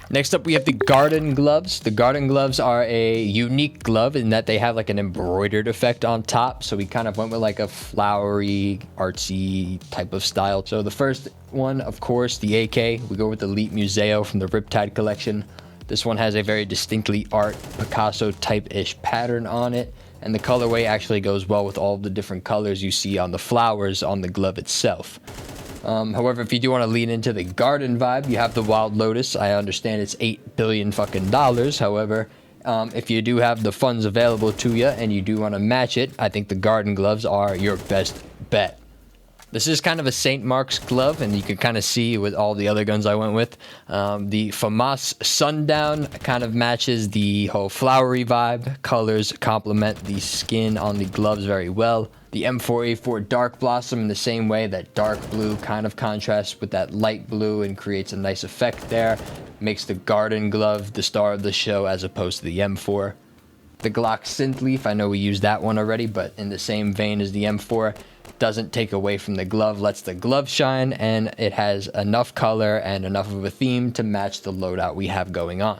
Next up, we have the Garden Gloves. The Garden Gloves are a unique glove in that they have like an embroidered effect on top. So we kind of went with like a flowery, artsy type of style. So the first one, of course, the AK. We go with the Elite Museo from the Riptide collection. This one has a very distinctly art Picasso type-ish pattern on it. And the colorway actually goes well with all of the different colors you see on the flowers on the glove itself. However, if you do want to lean into the garden vibe, you have the Wild Lotus. I understand it's $8 billion fucking dollars. However, if you do have the funds available to you and you do want to match it, I think the garden gloves are your best bet. This is kind of a St. Mark's glove, and you can kind of see with all the other guns I went with. The FAMAS Sundown kind of matches the whole flowery vibe. Colors complement the skin on the gloves very well. The M4A4 Dark Blossom in the same way that dark blue kind of contrasts with that light blue and creates a nice effect there. Makes the garden glove the star of the show as opposed to the M4. The Glock Synth Leaf, I know we used that one already, but in the same vein as the M4. Doesn't take away from the glove, lets the glove shine, and it has enough color and enough of a theme to match the loadout we have going on.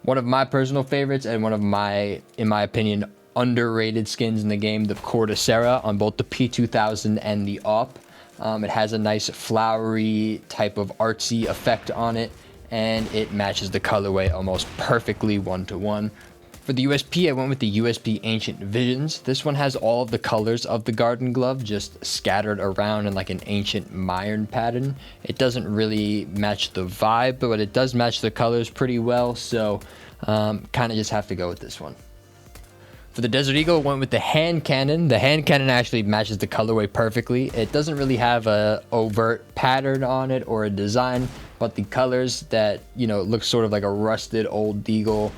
One of my personal favorites and one of my, in my opinion, underrated skins in the game, the Cortacera on both the P2000 and the AWP. It has a nice flowery type of artsy effect on it, and it matches the colorway almost perfectly 1-to-1. For the USP, I went with the USP Ancient Visions. This one has all of the colors of the garden glove just scattered around in like an ancient Mayan pattern. It doesn't really match the vibe, but it does match the colors pretty well, so kind of just have to go with this one. For the Desert Eagle, I went with the hand cannon. The hand cannon actually matches the colorway perfectly. It doesn't really have a overt pattern on it or a design, but the colors that, you know, look sort of like a rusted old deagle.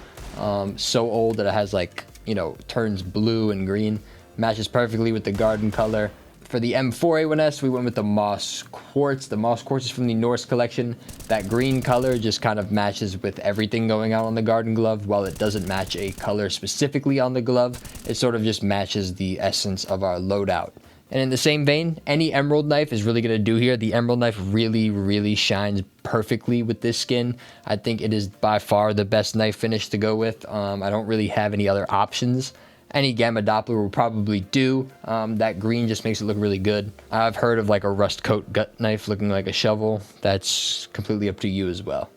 So old that it has like, you know, turns blue and green, matches perfectly with the garden color. For the M4A1S, we went with the Moss Quartz. The Moss Quartz is from the Norse collection. That green color just kind of matches with everything going on the garden glove. While it doesn't match a color specifically on the glove, it sort of just matches the essence of our loadout. And in the same vein, any emerald knife is really going to do here. The emerald knife really shines perfectly with this skin. I think it is by far the best knife finish to go with. I don't really have any other options. Any Gamma Doppler will probably do. That green just makes it look really good. I've heard of like a rust coat gut knife looking like a shovel. That's completely up to you as well.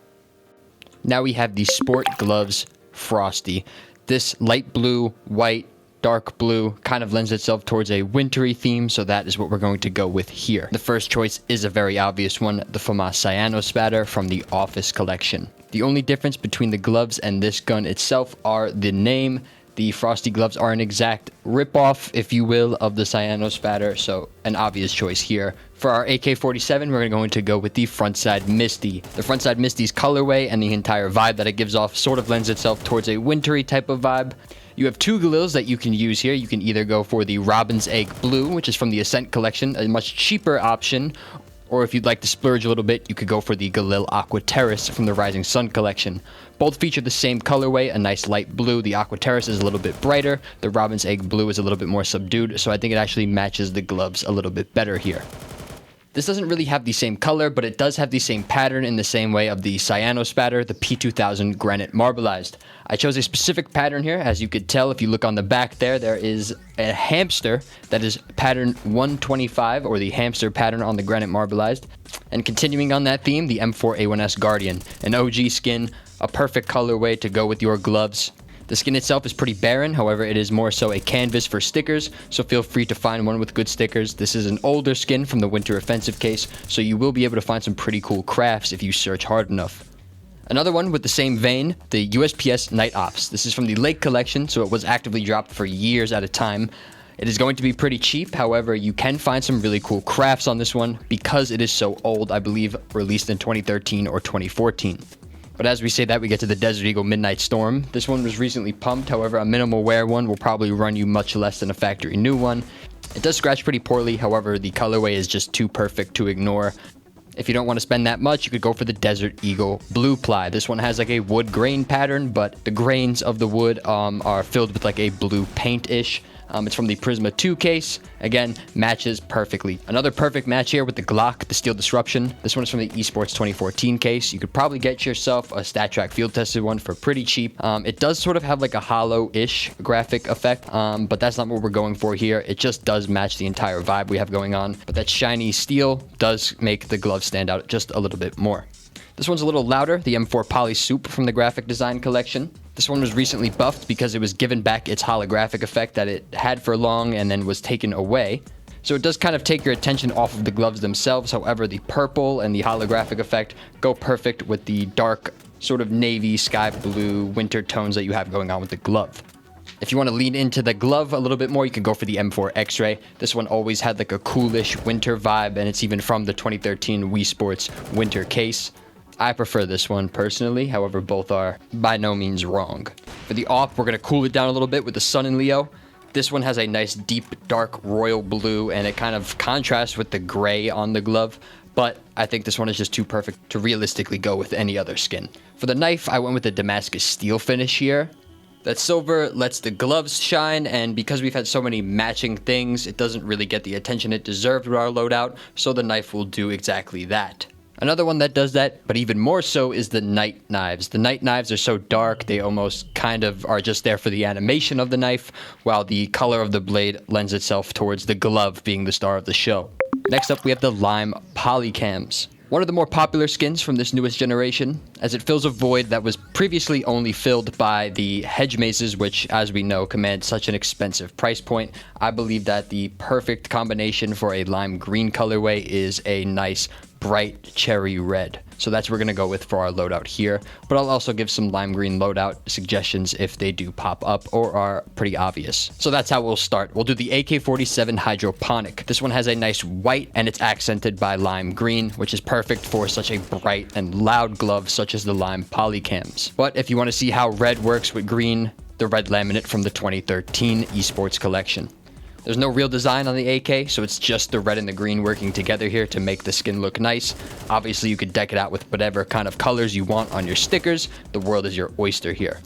Now we have the Sport Gloves Frosty. This light blue, white, dark blue kind of lends itself towards a wintry theme, so that is what we're going to go with here. The first choice is a very obvious one, the FAMAS Cyano Spatter from the Office collection. The only difference between the gloves and this gun itself are the name. The Frosty gloves are an exact rip-off, if you will, of the Cyano Spatter, so an obvious choice here. For our AK-47, we're going to go with the Frontside Misty. The Frontside Misty's colorway and the entire vibe that it gives off sort of lends itself towards a wintry type of vibe. You have two Galils that you can use here. You can either go for the Robin's Egg Blue, which is from the Ascent collection, a much cheaper option, or if you'd like to splurge a little bit, you could go for the Galil Aqua Terrace from the Rising Sun collection. Both feature the same colorway, a nice light blue. The Aqua Terrace is a little bit brighter. The Robin's Egg Blue is a little bit more subdued, so I think it actually matches the gloves a little bit better here. This doesn't really have the same color, but it does have the same pattern in the same way of the Cyano Spatter, the P2000 Granite Marbleized. I chose a specific pattern here. As you could tell, if you look on the back there is a hamster that is pattern 125, or the hamster pattern on the Granite Marbleized. And continuing on that theme, the M4A1S Guardian, an OG skin, a perfect colorway to go with your gloves. The skin itself is pretty barren, however it is more so a canvas for stickers, so feel free to find one with good stickers. This is an older skin from the Winter Offensive case, so you will be able to find some pretty cool crafts if you search hard enough. Another one with the same vein, the USPS Night Ops. This is from the Lake collection, so it was actively dropped for years at a time. It is going to be pretty cheap, however you can find some really cool crafts on this one because it is so old, I believe released in 2013 or 2014. But as we say that, we get to the Desert Eagle Midnight Storm. This one was recently pumped, however a minimal wear one will probably run you much less than a factory new one. It does scratch pretty poorly, however the colorway is just too perfect to ignore. If you don't want to spend that much, you could go for the Desert Eagle Blue Ply. This one has like a wood grain pattern, but the grains of the wood are filled with like a blue paint-ish. It's from the Prisma 2 case. Again, matches perfectly. Another perfect match here with the Glock, the Steel Disruption. This one is from the Esports 2014 case. You could probably get yourself a StatTrak field tested one for pretty cheap. It does sort of have like a hollow-ish graphic effect, but that's not what we're going for here. It just does match the entire vibe we have going on. But that shiny steel does make the glove stand out just a little bit more. This one's a little louder, the M4 Poly Soup from the Graphic Design collection. This one was recently buffed because it was given back its holographic effect that it had for long and then was taken away. So it does kind of take your attention off of the gloves themselves. However, the purple and the holographic effect go perfect with the dark sort of navy, sky blue, winter tones that you have going on with the glove. If you want to lean into the glove a little bit more, you can go for the M4 X-Ray. This one always had like a coolish winter vibe, and it's even from the 2013 Wii Sports winter case. I prefer this one personally, however, both are by no means wrong. For the AWP, we're going to cool it down a little bit with the Sun and Leo. This one has a nice deep dark royal blue, and it kind of contrasts with the gray on the glove. But I think this one is just too perfect to realistically go with any other skin. For the knife, I went with the Damascus steel finish here. That silver lets the gloves shine, and because we've had so many matching things, it doesn't really get the attention it deserved with our loadout, so the knife will do exactly that. Another one that does that, but even more so, is the night knives. The night knives are so dark, they almost kind of are just there for the animation of the knife, while the color of the blade lends itself towards the glove being the star of the show. Next up, we have the lime Polycams. One of the more popular skins from this newest generation, as it fills a void that was previously only filled by the hedge maces, which, as we know, command such an expensive price point. I believe that the perfect combination for a lime green colorway is a nice bright cherry red. So that's what we're going to go with for our loadout here. But I'll also give some lime green loadout suggestions if they do pop up or are pretty obvious. So that's how we'll start. We'll do the AK-47 Hydroponic. This one has a nice white and it's accented by lime green, which is perfect for such a bright and loud glove such as the lime Polycams. But if you want to see how red works with green, the red laminate from the 2013 esports collection. There's no real design on the AK, so it's just the red and the green working together here to make the skin look nice. Obviously, you could deck it out with whatever kind of colors you want on your stickers. The world is your oyster here.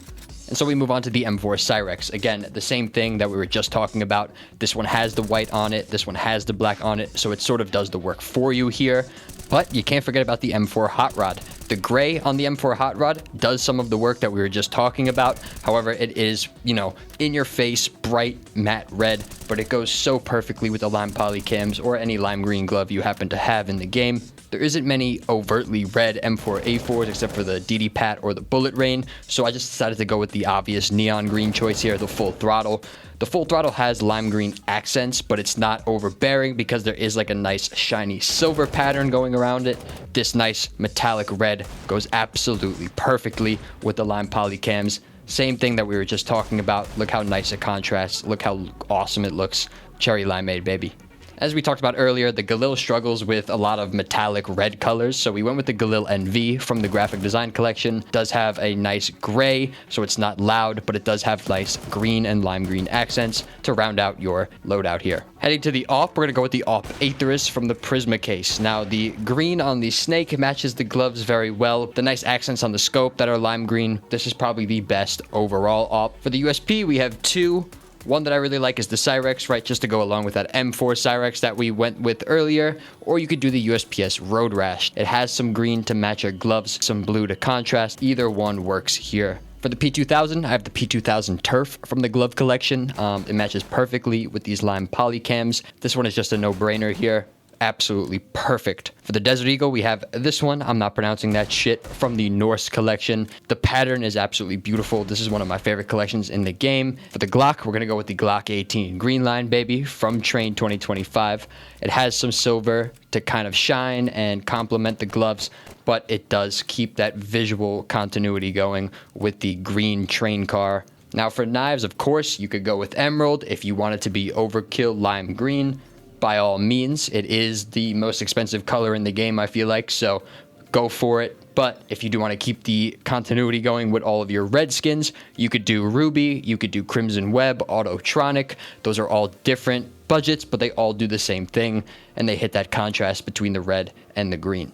And so we move on to the M4 Cyrex. Again, the same thing that we were just talking about. This one has the white on it. This one has the black on it. So it sort of does the work for you here. But you can't forget about the M4 Hot Rod. The gray on the M4 Hot Rod does some of the work that we were just talking about. However, it is, in your face, bright, matte red, but it goes so perfectly with the lime Polycams or any lime green glove you happen to have in the game. There isn't many overtly red M4A4s except for the DD Pat or the Bullet Rain, so I just decided to go with the obvious neon green choice here, the Full Throttle. The Full Throttle has lime green accents, but it's not overbearing because there is like a nice shiny silver pattern going around it. This nice metallic red goes absolutely perfectly with the lime Polycams. Same thing that we were just talking about. Look how nice it contrasts. Look how awesome it looks. Cherry limeade, baby. As we talked about earlier, the Galil struggles with a lot of metallic red colors, so we went with the Galil NV from the graphic design collection. It does have a nice gray, so it's not loud, but it does have nice green and lime green accents to round out your loadout here. Heading to the AWP, we're going to go with the AWP Aetherus from the Prisma case. Now, the green on the snake matches the gloves very well. The nice accents on the scope that are lime green. This is probably the best overall AWP. For the USP, we have two. One that I really like is the Cyrex, right, just to go along with that M4 Cyrex that we went with earlier. Or you could do the USPS Road Rash. It has some green to match your gloves, some blue to contrast. Either one works here. For the P2000, I have the P2000 Turf from the glove collection. It matches perfectly with these lime Polycams. This one is just a no-brainer here. Absolutely perfect. For the Desert Eagle, we have this one. I'm not pronouncing that shit, from the Norse collection. The pattern is absolutely beautiful. This is one of my favorite collections in the game. For the Glock, we're going to go with the Glock 18 Green Line, baby, from Train 2025. It has some silver to kind of shine and complement the gloves, but it does keep that visual continuity going with the green train car. Now for knives, of course, you could go with Emerald if you want it to be overkill lime green. By all means, it is the most expensive color in the game, I feel like, so go for it. But if you do want to keep the continuity going with all of your red skins, you could do Ruby, you could do Crimson Web, Autotronic. Those are all different budgets, but they all do the same thing, and they hit that contrast between the red and the green.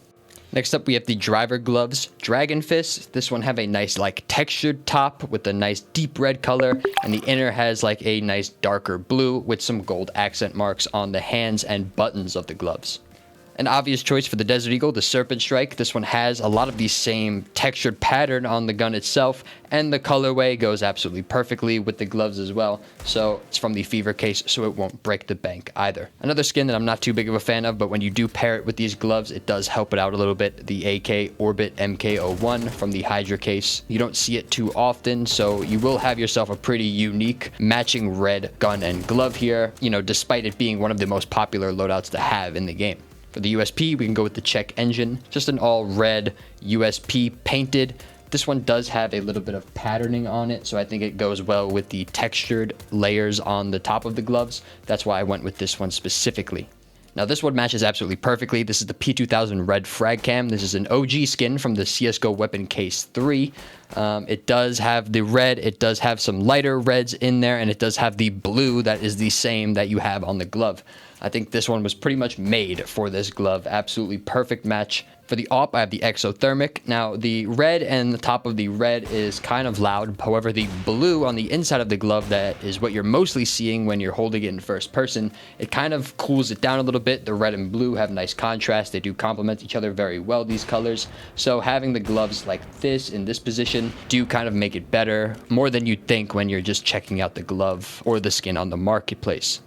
Next up, we have the driver gloves, Dragonfist. This one have a nice textured top with a nice deep red color, and the inner has a nice darker blue with some gold accent marks on the hands and buttons of the gloves. An obvious choice for the Desert Eagle, the Serpent Strike. This one has a lot of the same textured pattern on the gun itself, and the colorway goes absolutely perfectly with the gloves as well. So it's from the Fever case, so it won't break the bank either. Another skin that I'm not too big of a fan of, but when you do pair it with these gloves, it does help it out a little bit. The AK Orbit MK01 from the Hydra case. You don't see it too often, so you will have yourself a pretty unique matching red gun and glove here, despite it being one of the most popular loadouts to have in the game. For the USP, we can go with the Czech engine, just an all red USP painted. This one does have a little bit of patterning on it, so I think it goes well with the textured layers on the top of the gloves. That's why I went with this one specifically. Now this one matches absolutely perfectly. This is the P2000 Red Frag Cam. This is an OG skin from the CSGO Weapon Case 3. It does have the red, it does have some lighter reds in there, and it does have the blue that is the same that you have on the glove. I think this one was pretty much made for this glove. Absolutely perfect match. For the AWP, I have the exothermic. Now, the red and the top of the red is kind of loud. However, the blue on the inside of the glove, that is what you're mostly seeing when you're holding it in first person. It kind of cools it down a little bit. The red and blue have nice contrast. They do complement each other very well, these colors. So having the gloves like this in this position do kind of make it better, more than you'd think when you're just checking out the glove or the skin on the marketplace.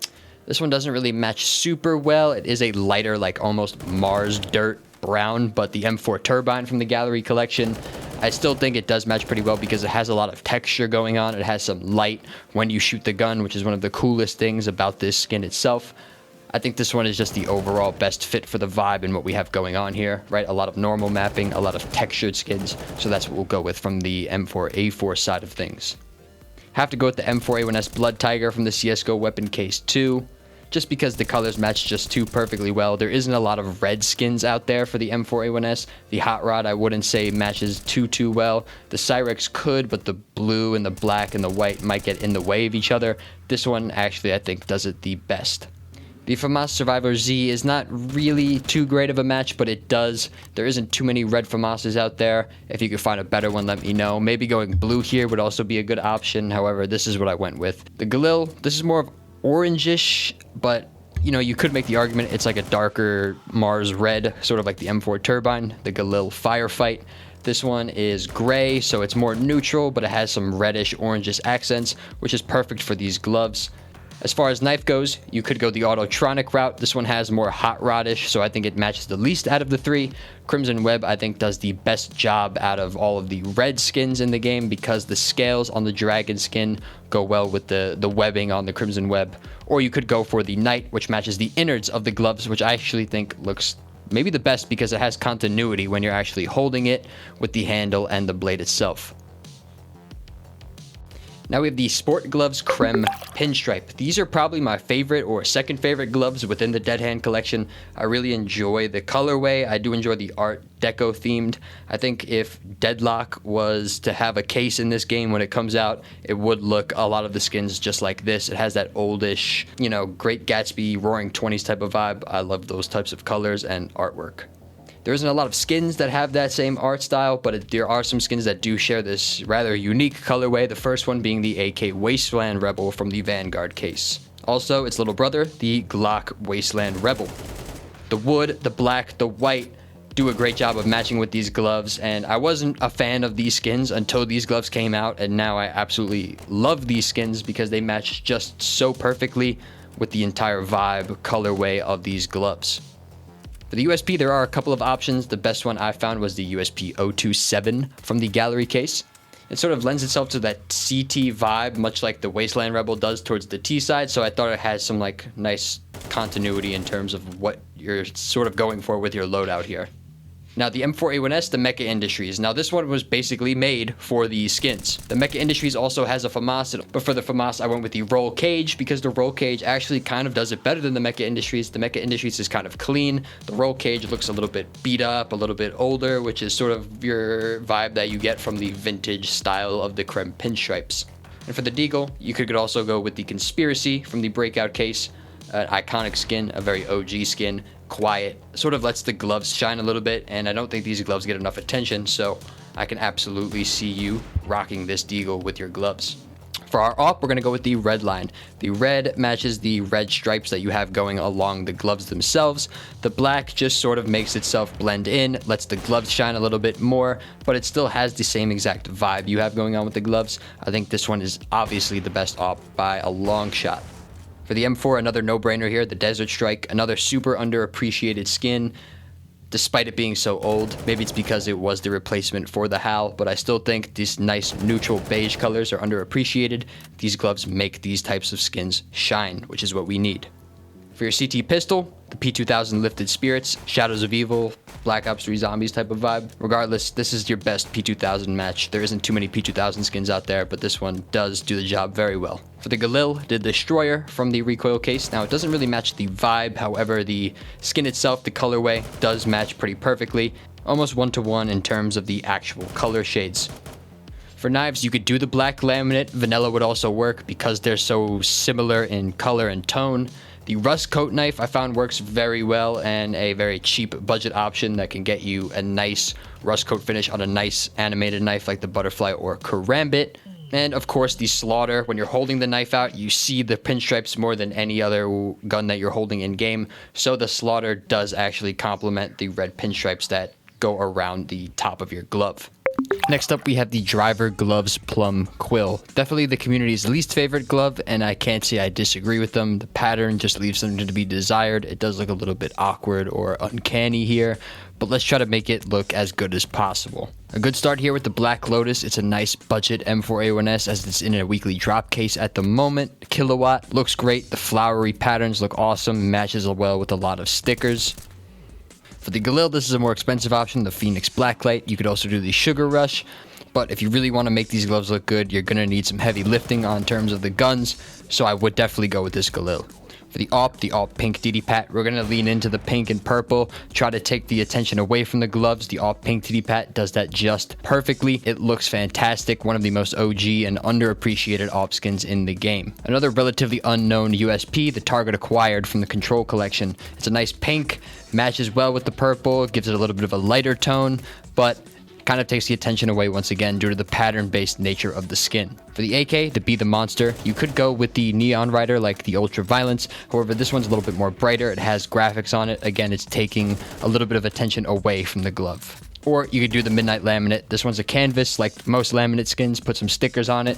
This one doesn't really match super well. It is a lighter, like almost Mars dirt brown, but the M4 Turbine from the Gallery collection, I still think it does match pretty well because it has a lot of texture going on. It has some light when you shoot the gun, which is one of the coolest things about this skin itself. I think this one is just the overall best fit for the vibe and what we have going on here, right? A lot of normal mapping, a lot of textured skins, so that's what we'll go with from the M4A4 side of things. Have to go with the M4A1S Blood Tiger from the CSGO Weapon Case 2. Just because the colors match just too perfectly well. There isn't a lot of red skins out there for the M4A1S. The Hot Rod I wouldn't say matches too well. The Cyrex could, but the blue and the black and the white might get in the way of each other. This one actually I think does it the best. The FAMAS Survivor Z is not really too great of a match, but it does. There isn't too many red FAMASs out there. If you could find a better one, let me know. Maybe going blue here would also be a good option. However, this is what I went with. The Galil, this is more of orangish, but you know, you could make the argument it's like a darker Mars red, sort of like the M4 Turbine, the Galil Firefight. This one is gray, so it's more neutral, but it has some reddish orangish accents, which is perfect for these gloves. As far as knife goes, you could go the Autotronic route. This one has more hot rodish, so I think it matches the least out of the three. Crimson Web, I think, does the best job out of all of the red skins in the game because the scales on the dragon skin go well with the webbing on the Crimson Web. Or you could go for the Knight, which matches the innards of the gloves, which I actually think looks maybe the best because it has continuity when you're actually holding it with the handle and the blade itself. Now we have the Sport Gloves Creme Pinstripe. These are probably my favorite or second favorite gloves within the Deadhand collection. I really enjoy the colorway. I do enjoy the Art Deco themed. I think if Deadlock was to have a case in this game when it comes out, it would look a lot of the skins just like this. It has that oldish, you know, Great Gatsby, Roaring 20s type of vibe. I love those types of colors and artwork. There isn't a lot of skins that have that same art style, but there are some skins that do share this rather unique colorway, the first one being the AK Wasteland Rebel from the Vanguard case. Also, its little brother, the Glock Wasteland Rebel. The wood, the black, the white do a great job of matching with these gloves, and I wasn't a fan of these skins until these gloves came out, and now I absolutely love these skins because they match just so perfectly with the entire vibe, colorway of these gloves. For the USP, there are a couple of options. The best one I found was the USP 027 from the Gallery case. It sort of lends itself to that CT vibe, much like the Wasteland Rebel does towards the T side, so I thought it has some like nice continuity in terms of what you're sort of going for with your loadout here. Now the M4A1S, the Mecha Industries. Now this one was basically made for these skins. The Mecha Industries also has a FAMAS, but for the FAMAS I went with the Roll Cage because the Roll Cage actually kind of does it better than the Mecha Industries. The Mecha Industries is kind of clean. The Roll Cage looks a little bit beat up, a little bit older, which is sort of your vibe that you get from the vintage style of the Creme Pinstripes. And for the Deagle, you could also go with the Conspiracy from the Breakout case. An iconic skin, a very OG skin, quiet, sort of lets the gloves shine a little bit, and I don't think these gloves get enough attention, so I can absolutely see you rocking this Deagle with your gloves. For our AWP, we're going to go with the red line. The red matches the red stripes that you have going along the gloves themselves. The black just sort of makes itself blend in, lets the gloves shine a little bit more, but it still has the same exact vibe you have going on with the gloves. I think this one is obviously the best AWP by a long shot. For the M4, another no-brainer here, the Desert Strike, another super underappreciated skin, despite it being so old. Maybe it's because it was the replacement for the HAL, but I still think these nice neutral beige colors are underappreciated. These gloves make these types of skins shine, which is what we need. For your CT pistol, the the P2000 Lifted Spirits, Shadows of Evil, Black Ops 3 Zombies type of vibe. Regardless, this is your best P2000 match. There isn't too many P2000 skins out there, but this one does do the job very well. For the Galil, the Destroyer from the recoil case. Now, it doesn't really match the vibe, however, the skin itself, the colorway, does match pretty perfectly. Almost 1-to-1 in terms of the actual color shades. For knives, you could do the black laminate. Vanilla would also work because they're so similar in color and tone. The rust coat knife I found works very well and a very cheap budget option that can get you a nice rust coat finish on a nice animated knife like the Butterfly or Karambit. And of course the Slaughter, when you're holding the knife out, you see the pinstripes more than any other gun that you're holding in game. So the Slaughter does actually complement the red pinstripes that go around the top of your glove. Next up, we have the Driver Gloves Plum Quill. Definitely the community's least favorite glove, and I can't say I disagree with them. The pattern just leaves something to be desired. It does look a little bit awkward or uncanny here, but let's try to make it look as good as possible. A good start here with the Black Lotus. It's a nice budget M4A1S as it's in a weekly drop case at the moment. Kilowatt looks great. The flowery patterns look awesome, matches well with a lot of stickers. For the Galil, this is a more expensive option, the Phoenix Blacklight. You could also do the Sugar Rush, but if you really want to make these gloves look good, you're going to need some heavy lifting on terms of the guns, so I would definitely go with this Galil. For the AWP Pink DD Pat, we're going to lean into the pink and purple, try to take the attention away from the gloves. The AWP Pink DD Pat does that just perfectly. It looks fantastic, one of the most OG and underappreciated AWP skins in the game. Another relatively unknown USP, the Target Acquired from the Control Collection. It's a nice pink, matches well with the purple, gives it a little bit of a lighter tone, but kind of takes the attention away once again due to the pattern-based nature of the skin. For the AK, the Be the Monster, you could go with the Neon Rider like the Ultra Violence. However, this one's a little bit more brighter. It has graphics on it. Again, it's taking a little bit of attention away from the glove. Or you could do the Midnight Laminate. This one's a canvas like most laminate skins. Put some stickers on it.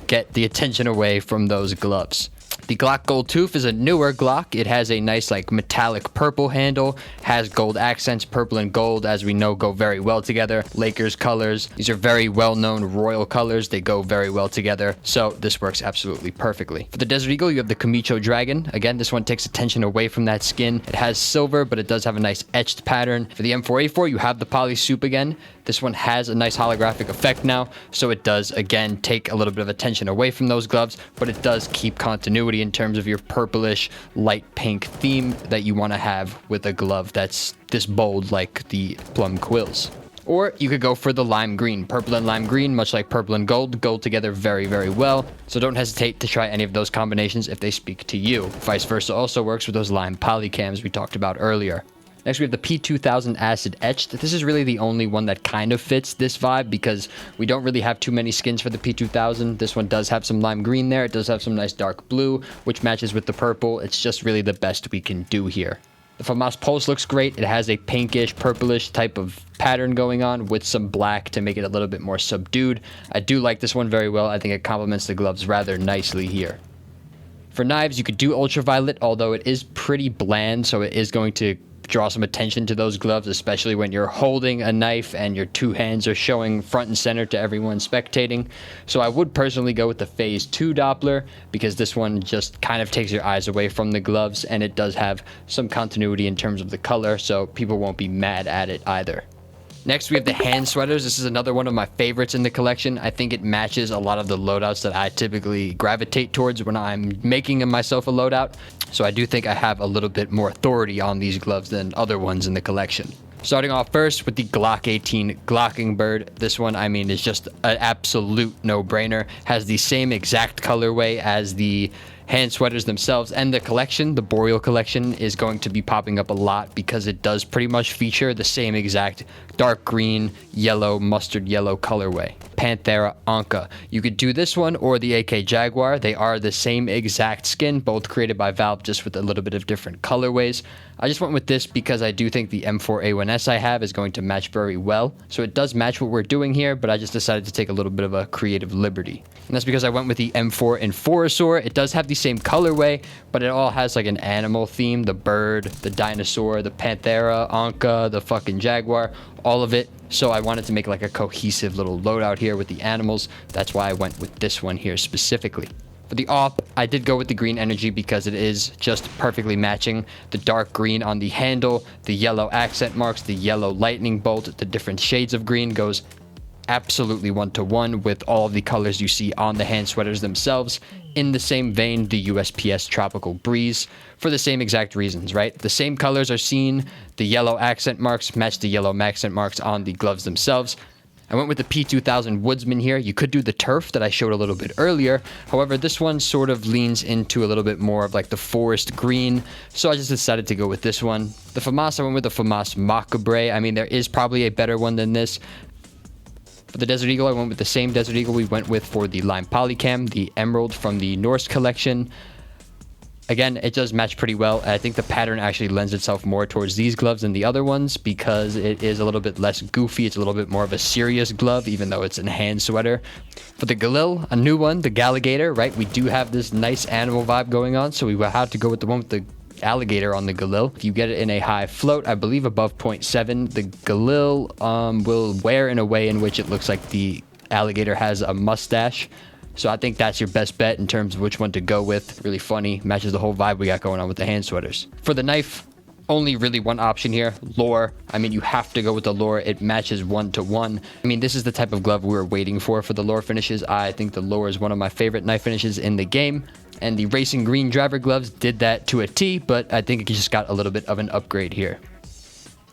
Get the attention away from those gloves. The Glock Gold Tooth is a newer Glock. It has a nice like metallic purple handle, has gold accents. Purple and gold, as we know, go very well together. Lakers colors. These are very well-known royal colors. They go very well together. So this works absolutely perfectly. For the Desert Eagle, you have the Kamicho Dragon. Again, this one takes attention away from that skin. It has silver, but it does have a nice etched pattern. For the M4A4, you have the Poly Soup again. This one has a nice holographic effect now, so it does, again, take a little bit of attention away from those gloves, but it does keep continuity in terms of your purplish, light pink theme that you want to have with a glove that's this bold like the Plum Quills. Or you could go for the lime green. Purple and lime green, much like purple and gold, go together very, very well. So don't hesitate to try any of those combinations if they speak to you. Vice versa also works with those lime polycams we talked about earlier. Next, we have the P2000 Acid Etched. This is really the only one that kind of fits this vibe because we don't really have too many skins for the P2000. This one does have some lime green there. It does have some nice dark blue, which matches with the purple. It's just really the best we can do here. The FAMAS Pulse looks great. It has a pinkish, purplish type of pattern going on with some black to make it a little bit more subdued. I do like this one very well. I think it complements the gloves rather nicely here. For knives, you could do Ultraviolet, although it is pretty bland, so it is going to draw some attention to those gloves, especially when you're holding a knife and your two hands are showing front and center to everyone spectating. So I would personally go with the Phase 2 Doppler because this one just kind of takes your eyes away from the gloves and it does have some continuity in terms of the color, so people won't be mad at it either. Next, we have the hand sweaters. This is another one of my favorites in the collection. I think it matches a lot of the loadouts that I typically gravitate towards when I'm making myself a loadout. So I do think I have a little bit more authority on these gloves than other ones in the collection. Starting off first with the Glock 18 Glockingbird. This one, I mean, is just an absolute no-brainer. Has the same exact colorway as the hand sweaters themselves, and the collection, the Boreal collection, is going to be popping up a lot because it does pretty much feature the same exact dark green, yellow, mustard yellow colorway. Panthera Anka. You could do this one or the AK Jaguar. They are the same exact skin, both created by Valve, just with a little bit of different colorways. I just went with this because I do think the M4A1S I have is going to match very well. So it does match what we're doing here, but I just decided to take a little bit of a creative liberty. And that's because I went with the M4 Enforcer. It does have the same colorway, but it all has like an animal theme. The bird, the dinosaur, the Panthera, Anka, the fucking Jaguar, all of it. So I wanted to make like a cohesive little loadout here with the animals. That's why I went with this one here specifically. For the AWP, I did go with the green energy because it is just perfectly matching. The dark green on the handle, the yellow accent marks, the yellow lightning bolt, the different shades of green goes absolutely 1-to-1 with all of the colors you see on the hand sweaters themselves. In the same vein, the USPS Tropical Breeze, for the same exact reasons, right? The same colors are seen. The yellow accent marks match the yellow accent marks on the gloves themselves. I went with the P2000 Woodsman here. You could do the turf that I showed a little bit earlier. However, this one sort of leans into a little bit more of like the forest green. So I just decided to go with this one. The FAMAS, I went with the FAMAS Macabre. I mean, there is probably a better one than this. For the Desert Eagle, I went with the same Desert Eagle we went with for the Lime Polycam, the Emerald from the Norse collection. Again, it does match pretty well. I think the pattern actually lends itself more towards these gloves than the other ones because it is a little bit less goofy. It's a little bit more of a serious glove, even though it's a hand sweater. For the Galil, a new one, the Galligator, right? We do have this nice animal vibe going on, so we will have to go with the one with the alligator on the Galil. If you get it in a high float, I believe above 0.7, the Galil will wear in a way in which it looks like the alligator has a mustache. So I think that's your best bet in terms of which one to go with. Really funny, matches the whole vibe we got going on with the hand sweaters. For the knife, only really one option here, Lore. I mean, you have to go with the Lore. It matches 1-to-1. I mean, this is the type of glove we were waiting for the Lore finishes. I think the Lore is one of my favorite knife finishes in the game. And the Racing Green driver gloves did that to a T, but I think it just got a little bit of an upgrade here.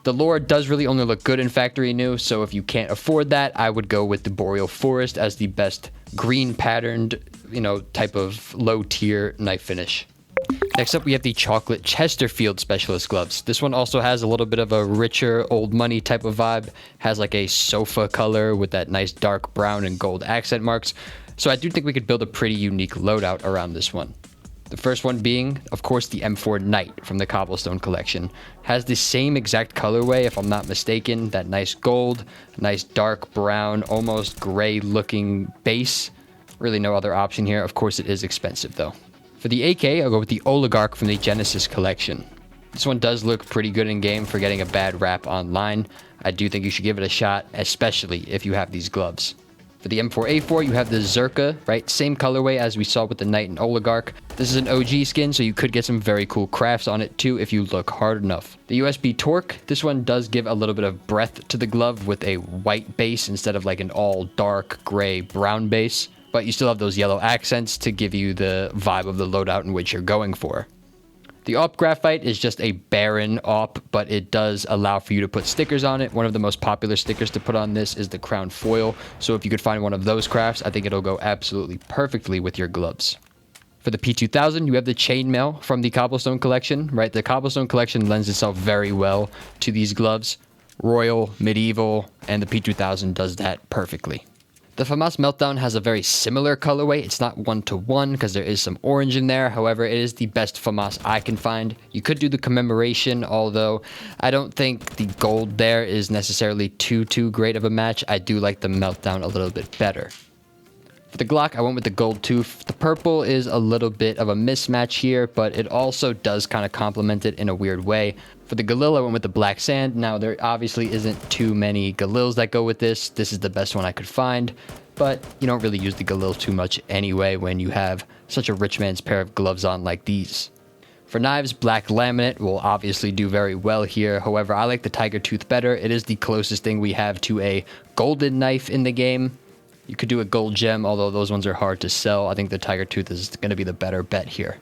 The Lore does really only look good in factory new, so if you can't afford that, I would go with the Boreal Forest as the best green patterned, type of low tier knife finish. Next up, we have the Chocolate Chesterfield Specialist Gloves. This one also has a little bit of a richer, old money type of vibe. Has like a sofa color with that nice dark brown and gold accent marks. So I do think we could build a pretty unique loadout around this one. The first one being, of course, the M4 Knight from the Cobblestone collection. Has the same exact colorway, if I'm not mistaken. That nice gold, nice dark brown, almost gray looking base. Really no other option here. Of course, it is expensive though. For the AK, I'll go with the Oligarch from the Genesis collection. This one does look pretty good in game for getting a bad rap online. I do think you should give it a shot, especially if you have these gloves. For the M4A4, you have the Zerka, right? Same colorway as we saw with the Knight and Oligarch. This is an OG skin, so you could get some very cool crafts on it too if you look hard enough. The USB Torque, this one does give a little bit of breadth to the glove with a white base instead of like an all dark gray brown base. But you still have those yellow accents to give you the vibe of the loadout in which you're going for. The AWP Graphite is just a barren AWP, but it does allow for you to put stickers on it. One of the most popular stickers to put on this is the Crown Foil. So if you could find one of those crafts, I think it'll go absolutely perfectly with your gloves. For the P2000, you have the Chainmail from the Cobblestone collection, right? The Cobblestone collection lends itself very well to these gloves. Royal, medieval, and the P2000 does that perfectly. The FAMAS Meltdown has a very similar colorway. It's not 1-to-1 because there is some orange in there. However, it is the best FAMAS I can find. You could do the commemoration, although I don't think the gold there is necessarily too great of a match. I do like the Meltdown a little bit better. For the Glock, I went with the gold tooth. The purple is a little bit of a mismatch here, but it also does kind of complement it in a weird way. For the Galil, I went with the black sand. Now, there obviously isn't too many Galils that go with this. This is the best one I could find, but you don't really use the Galil too much anyway when you have such a rich man's pair of gloves on like these. For knives, black laminate will obviously do very well here. However, I like the tiger tooth better. It is the closest thing we have to a golden knife in the game. You could do a gold gem, although those ones are hard to sell. I think the tiger tooth is going to be the better bet here.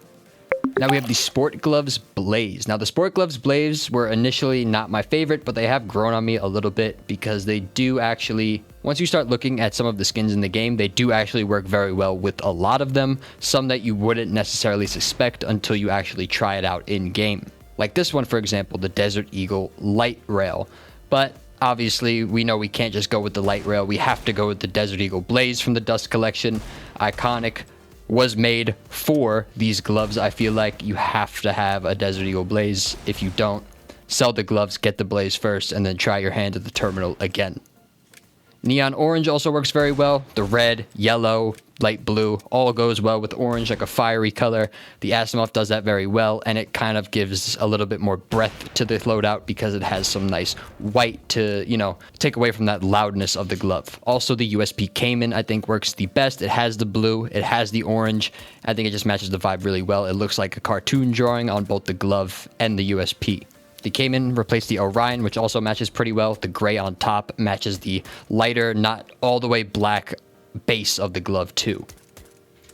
Now we have the Sport Gloves Blaze. Now the Sport Gloves Blaze were initially not my favorite, but they have grown on me a little bit because they do actually, once you start looking at some of the skins in the game, they do actually work very well with a lot of them. Some that you wouldn't necessarily suspect until you actually try it out in game. Like this one, for example, the Desert Eagle Light Rail. But obviously, we know we can't just go with the light rail. We have to go with the Desert Eagle Blaze from the Dust collection. Iconic. Was made for these gloves. I feel like you have to have a Desert Eagle Blaze. If you don't, sell the gloves, get the Blaze first, and then try your hand at the Terminal again. Neon Orange also works very well. The red, yellow, light blue, all goes well with orange, like a fiery color. The Asimov does that very well, and it kind of gives a little bit more breadth to the loadout because it has some nice white to, you know, take away from that loudness of the glove. Also, the USP Cayman, I think, works the best. It has the blue, it has the orange. I think it just matches the vibe really well. It looks like a cartoon drawing on both the glove and the USP. The Cayman replaced the Orion, which also matches pretty well. The gray on top matches the lighter, not all the way black base of the glove too.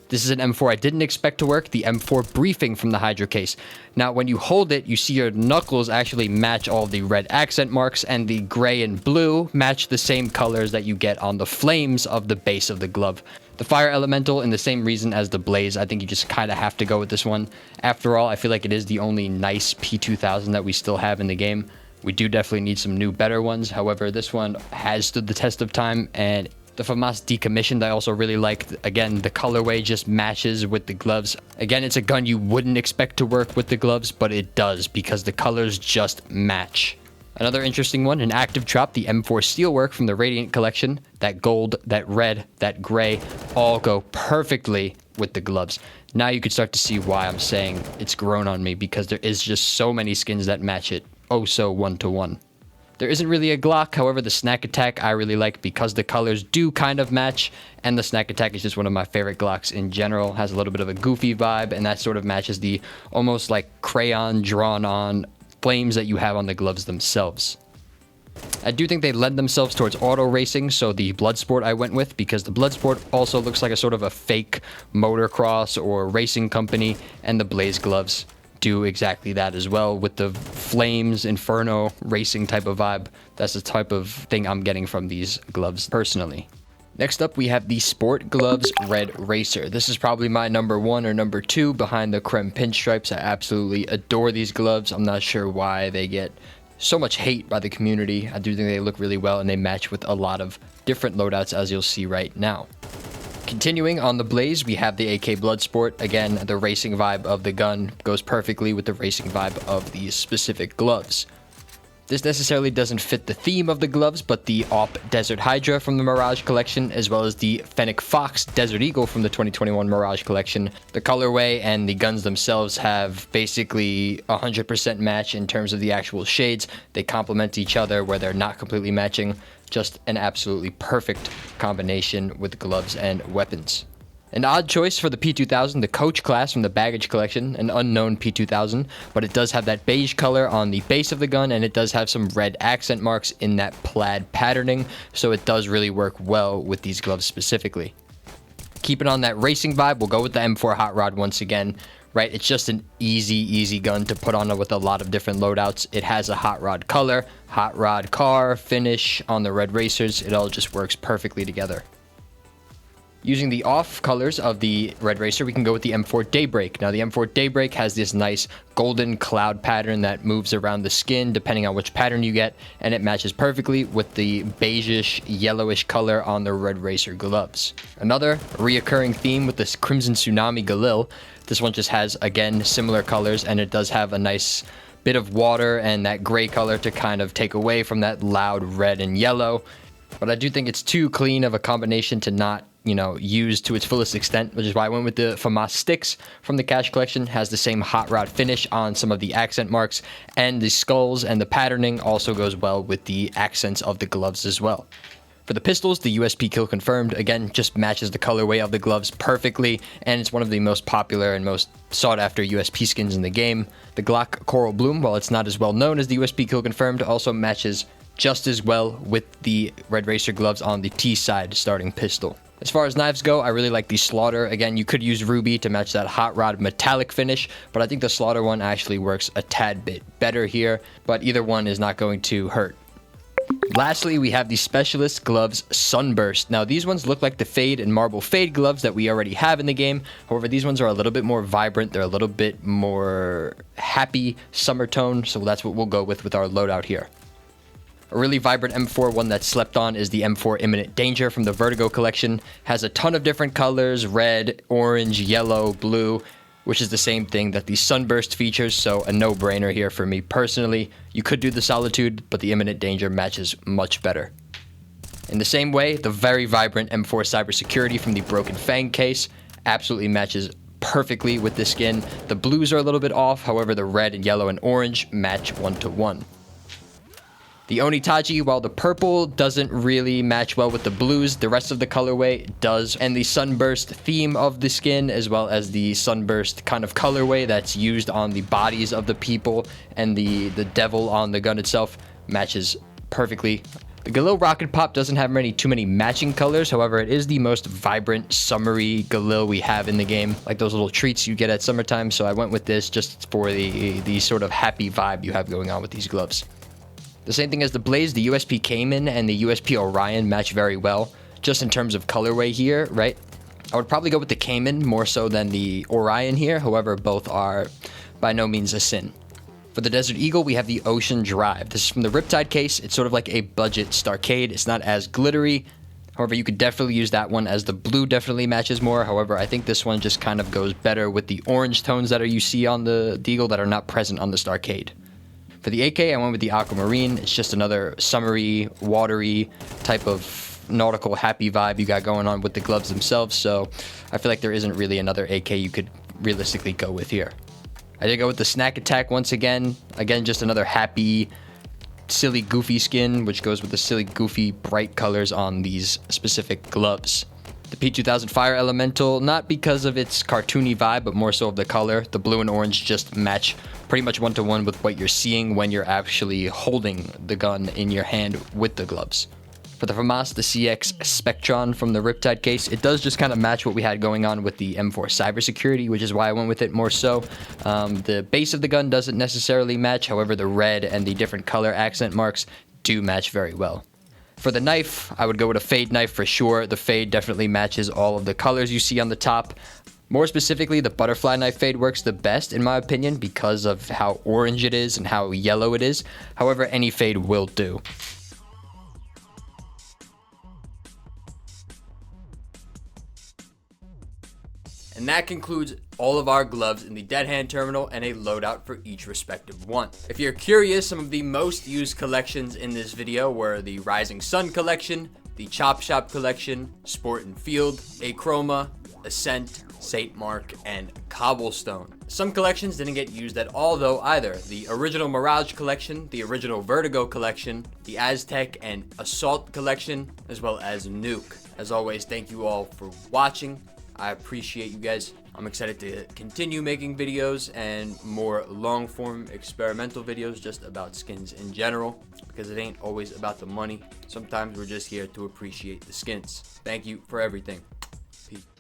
This is an M4 I didn't expect to work, the M4 briefing from the Hydro case. Now, when you hold it, you see your knuckles actually match all the red accent marks, and the gray and blue match the same colors that you get on the flames of the base of the glove. The fire elemental, in the same reason as the blaze, I think you just kind of have to go with this one. After all, I feel like it is the only nice P2000 that we still have in the game. We do definitely need some new, better ones. However, this one has stood the test of time, and the FAMAS Decommissioned I also really liked. Again, the colorway just matches with the gloves. Again, it's a gun you wouldn't expect to work with the gloves, but it does because the colors just match. Another interesting one, an active trap, the M4 Steelwork from the Radiant collection. That gold, that red, that gray, all go perfectly with the gloves. Now you can start to see why I'm saying it's grown on me, because there is just so many skins that match it oh so one-to-one. There isn't really a Glock, however the Snack Attack I really like because the colors do kind of match, and the Snack Attack is just one of my favorite Glocks in general. Has a little bit of a goofy vibe, and that sort of matches the almost like crayon drawn on flames that you have on the gloves themselves. I do think they lend themselves towards auto racing, so the Bloodsport I went with, because the Bloodsport also looks like a sort of a fake motocross or racing company, and the Blaze gloves do exactly that as well with the flames, inferno, racing type of vibe. That's the type of thing I'm getting from these gloves personally. Next up, we have the Sport Gloves Red Racer. This is probably my number 1 or number 2 behind the Creme Pinstripes. I absolutely adore these gloves. I'm not sure why they get so much hate by the community. I do think they look really well, and they match with a lot of different loadouts, as you'll see right now. Continuing on the Blaze, we have the AK Bloodsport. Again, the racing vibe of the gun goes perfectly with the racing vibe of these specific gloves. This necessarily doesn't fit the theme of the gloves, but the Op Desert Hydra from the Mirage collection, as well as the Fennec Fox Desert Eagle from the 2021 Mirage collection. The colorway and the guns themselves have basically 100% match in terms of the actual shades. They complement each other where they're not completely matching. Just an absolutely perfect combination with gloves and weapons. An odd choice for the P2000, the Coach class from the Baggage collection, an unknown P2000, but it does have that beige color on the base of the gun, and it does have some red accent marks in that plaid patterning, so it does really work well with these gloves specifically. Keeping on that racing vibe, we'll go with the M4 Hot Rod once again. Right, it's just an easy gun to put on with a lot of different loadouts. It has a hot rod color, hot rod car, finish on the Red Racers. It all just works perfectly together. Using the off colors of the Red Racer, we can go with the M4 Daybreak. Now, the M4 Daybreak has this nice golden cloud pattern that moves around the skin depending on which pattern you get, and it matches perfectly with the beigeish, yellowish color on the Red Racer gloves. Another reoccurring theme with this Crimson Tsunami Galil. This one just has, again, similar colors, and it does have a nice bit of water and that gray color to kind of take away from that loud red and yellow. But I do think it's too clean of a combination to not, use to its fullest extent, which is why I went with the FAMAS Sticks from the Cash Collection. Has the same hot rod finish on some of the accent marks, and the skulls and the patterning also goes well with the accents of the gloves as well. For the pistols, the USP Kill Confirmed, again, just matches the colorway of the gloves perfectly, and it's one of the most popular and most sought-after USP skins in the game. The Glock Coral Bloom, while it's not as well known as the USP Kill Confirmed, also matches just as well with the Red Racer gloves on the T-side starting pistol. As far as knives go, I really like the Slaughter. Again, you could use Ruby to match that hot rod metallic finish, but I think the Slaughter one actually works a tad bit better here, but either one is not going to hurt. Lastly, we have the Specialist Gloves Sunburst. Now, these ones look like the Fade and Marble Fade gloves that we already have in the game. However, these ones are a little bit more vibrant. They're a little bit more happy summer tone, so that's what we'll go with our loadout here. A really vibrant M4 one that's slept on is the M4 Imminent Danger from the Vertigo collection. Has a ton of different colors, red, orange, yellow, blue, which is the same thing that the Sunburst features, so a no-brainer here for me personally. You could do the Solitude, but the Imminent Danger matches much better. In the same way, the very vibrant M4 cybersecurity from the Broken Fang case absolutely matches perfectly with this skin. The blues are a little bit off, however the red and yellow and orange match 1-to-1. The Onitaji, while the purple doesn't really match well with the blues, the rest of the colorway does. And the Sunburst theme of the skin, as well as the Sunburst kind of colorway that's used on the bodies of the people and the devil on the gun itself, matches perfectly. The Galil Rocket Pop doesn't have too many matching colors, however it is the most vibrant, summery Galil we have in the game, like those little treats you get at summertime, so I went with this just for the sort of happy vibe you have going on with these gloves. The same thing as the Blaze, the USP Cayman and the USP Orion match very well, just in terms of colorway here, right? I would probably go with the Cayman more so than the Orion here, however both are by no means a sin. For the Desert Eagle, we have the Ocean Drive. This is from the Riptide case. It's sort of like a budget Starcade. It's not as glittery. However, you could definitely use that one, as the blue definitely matches more. However, I think this one just kind of goes better with the orange tones that you see on the Eagle that are not present on the Starcade. For the AK, I went with the Aquamarine. It's just another summery, watery type of nautical happy vibe you got going on with the gloves themselves. So I feel like there isn't really another AK you could realistically go with here. I did go with the Snack Attack once again. Again, just another happy, silly, goofy skin, which goes with the silly, goofy, bright colors on these specific gloves. The P2000 Fire Elemental, not because of its cartoony vibe, but more so of the color. The blue and orange just match pretty much 1-to-1 with what you're seeing when you're actually holding the gun in your hand with the gloves. For the FAMAS, the CX Spectron from the Riptide case, it does just kind of match what we had going on with the M4 cybersecurity, which is why I went with it more so. The base of the gun doesn't necessarily match, however the red and the different color accent marks do match very well. For the knife, I would go with a Fade knife for sure. The Fade definitely matches all of the colors you see on the top. More specifically, the Butterfly knife Fade works the best in my opinion because of how orange it is and how yellow it is. However, any Fade will do. And that concludes all of our gloves in the Deadhand Terminal and a loadout for each respective one. If you're curious, some of the most used collections in this video were the Rising Sun collection, the Chop Shop collection, Sport and Field, Achroma, Ascent, Saint Mark, and Cobblestone. Some collections didn't get used at all though either. The original Mirage collection, the original Vertigo collection, the Aztec and Assault collection, as well as Nuke. As always, thank you all for watching. I appreciate you guys. I'm excited to continue making videos and more long form experimental videos just about skins in general, because it ain't always about the money. Sometimes we're just here to appreciate the skins. Thank you for everything.